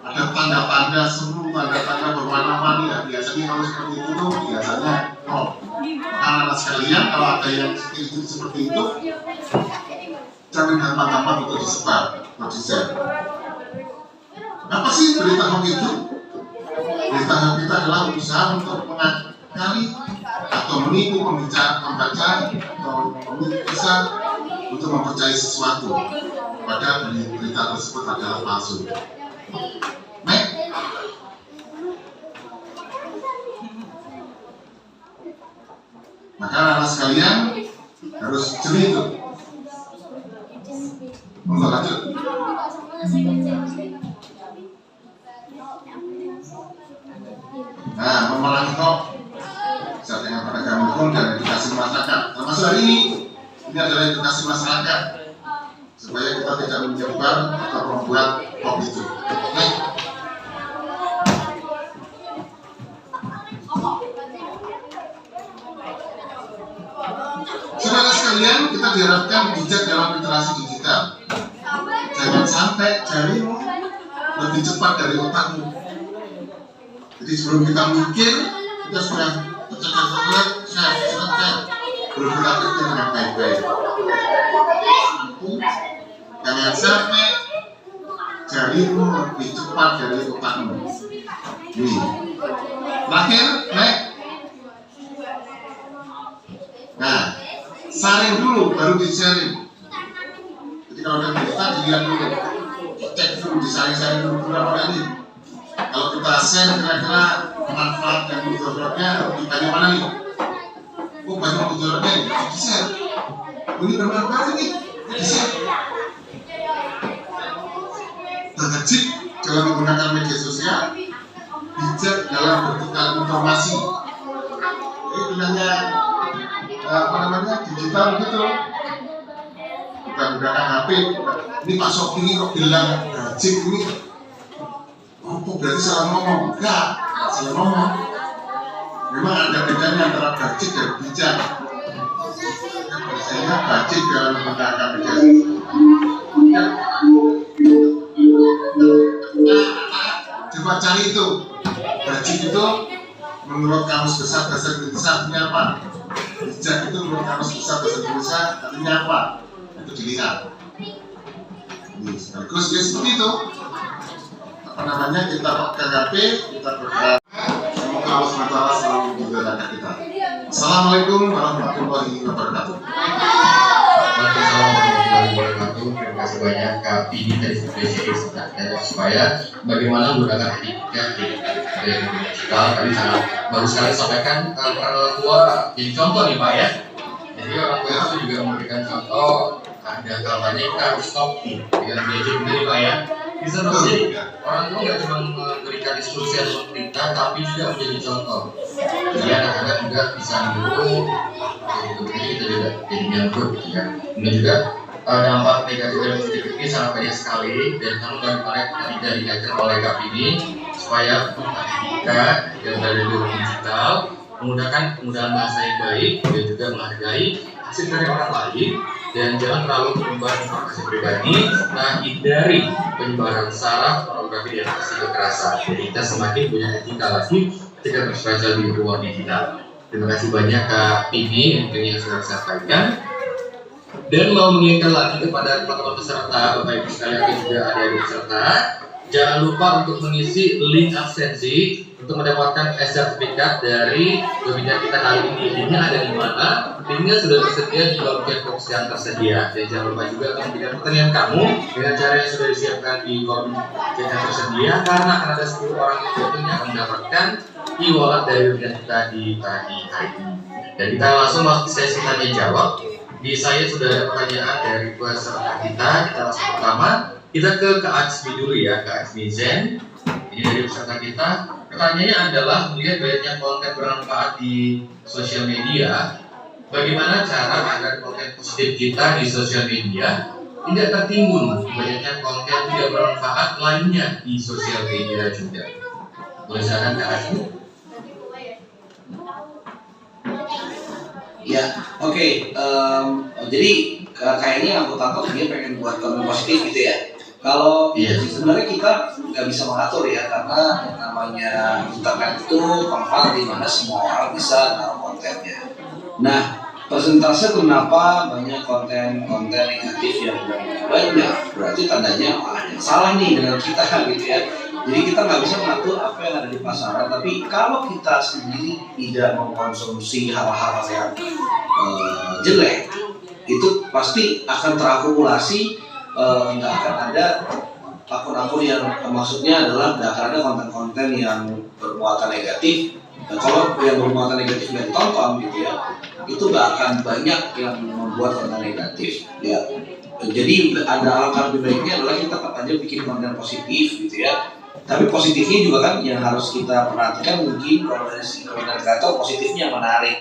ada tanda-tanda seru, tanda-tanda berwarna-warni. Ya, biasanya kalau seperti itu tuh biasanya top. Anak-anak sekalian, kalau ada yang seperti itu, jangan gampang-gampang untuk disebar, untuk di-share. Apa sih berita hoax itu? Berita hoax itu adalah usaha untuk mengakali atau menipu pembaca atau bisa untuk mempercayai sesuatu padahal berita tersebut adalah palsu. Baik. Maka anak sekalian harus jeli itu. Untuk lanjut. Nah, memerangi hoax bisa dengan penegakan hukum dan edukasi masyarakat. Termasuk hari ini adalah edukasi masyarakat supaya kita tidak menyebar atau membuat hoax itu. Baik. Saudara sekalian, kita diharapkan bijak dalam literasi digital. Jangan sampai jarimu lebih cepat dari otakmu. Jadi sebelum kita mikir, kita sudah belum kita pikir dengan baik-baik. Jangan sampai jarimu lebih cepat dari otakmu. Terakhir, baik. Nah, saring dulu baru di-sharing. Jadi kalau ada berita dilihat dulu, cek dulu, disaring-saring dulu berapa kali. Kalau kita share kira-kira manfaat dan mudaratnya lebih banyak mana nih? Oh, banyak mudaratnya nih, di-share. Ini bermanfaat nih, di-share. Terkecil dalam menggunakan media sosial, bijak dalam bertukar informasi. Ini gunanya digital gitu. Kita gunakan HP. Ini Pak Sofi ini kok bilang Gajik ini kok berarti salah ngomong? Enggak, salah ngomong. Memang ada bedanya antara Gajik dan bijak. Saya Gajik dalam menggunakan media sosial. Coba cari itu. Gajik itu menurut Kamus Besar Bahasa Indonesia artinya apa? Bijak itu menurut Kamus Besar Bahasa Indonesia artinya apa? Itu dilihat. Ini sekaligus ya seperti itu. Apa namanya, kita pakai HP, kita berdoa. Semoga Allah SWT selalu menjaga kita. Assalamualaikum warahmatullahi wabarakatuh. Terima kasih banyak Kak Pini dari Spesialis supaya bagaimana menggunakan etika di digital. Tadi sangat bagus sekali sampaikan orang tua jadi contoh nih Pak ya. Jadi orang tua itu juga memberikan contoh. Ada kalanya kita harus stop dengan gadget ini Pak ya. Bisa jadi orang tua nggak cuma memberikan instruksi atau perintah, tapi juga menjadi contoh. Jadi anak-anak juga bisa mendukung. Jadi kita juga jadi nyambut ya. Kemudian juga dampak negatif dan positif ini sangat banyak sekali, dan kami bagaimana ketika diajar oleh Kak ini supaya kita yang berada di dunia digital menggunakan penggunaan bahasa yang baik dan juga menghargai hasil dari orang lain, dan jangan terlalu menyebar informasi pribadi. Nah, hindari penyebaran sara, pornografi, dan aksi kekerasan. Jadi kita semakin punya etika lagi ketika bersosial di ruang digital. Terima kasih banyak Kak ini yang sudah saya sampaikan. Dan mau mengingatkan lagi kepada teman-teman peserta, Bapak Ibu sekalian dan juga adik-adik peserta, jangan lupa untuk mengisi link absensi untuk mendapatkan sertifikat dari webinar kita kali ini. Linknya ada di mana? Linknya sudah tersedia di bagian box yang tersedia. Dan jangan lupa juga untuk memberikan pertanyaan kamu dengan cara yang sudah disiapkan di kolom chat yang tersedia, karena akan ada 10 orang yang tentunya akan mendapatkan e-wallet dari webinar kita di pagi hari ini. Dan kita langsung masuk sesi tanya jawab. Di saya sudah ada pertanyaan dari peserta kita. Kita langsung pertama, kita ke Kak Atsmi dulu ya, Kak Atsmi Zen. Ini dari peserta kita. Pertanyaannya adalah, melihat banyaknya konten bermanfaat di sosial media, bagaimana cara agar konten positif kita di sosial media tidak tertimbun banyaknya konten tidak bermanfaat lainnya di sosial media juga? Boleh silakan Kak Atsmi. Ya, oke. Jadi kayaknya anggota top dia pengen buat konten positif gitu ya. Kalau sebenarnya kita nggak bisa mengatur ya, karena namanya internet itu tempat di mana semua orang bisa naruh konten kontennya. Nah, persentase kenapa banyak konten-konten negatif yang banyak, berarti tandanya ada yang salah nih dengan kita gitu ya. Jadi kita nggak bisa mengatur apa yang ada di pasaran, tapi kalau kita sendiri tidak mengkonsumsi hal-hal yang jelek, itu pasti akan terakumulasi, nggak akan ada akun-akun yang maksudnya adalah nggak akan ada konten-konten yang bermuatan negatif. Dan kalau yang bermuatan negatif nggak ditonton gitu ya, itu nggak akan banyak yang membuat konten negatif ya. Jadi ada alangkah lebih baiknya adalah kita tetap aja bikin konten positif gitu ya. Tapi positifnya juga kan yang harus kita perhatikan, mungkin kalau dari si konten kreator positifnya menarik.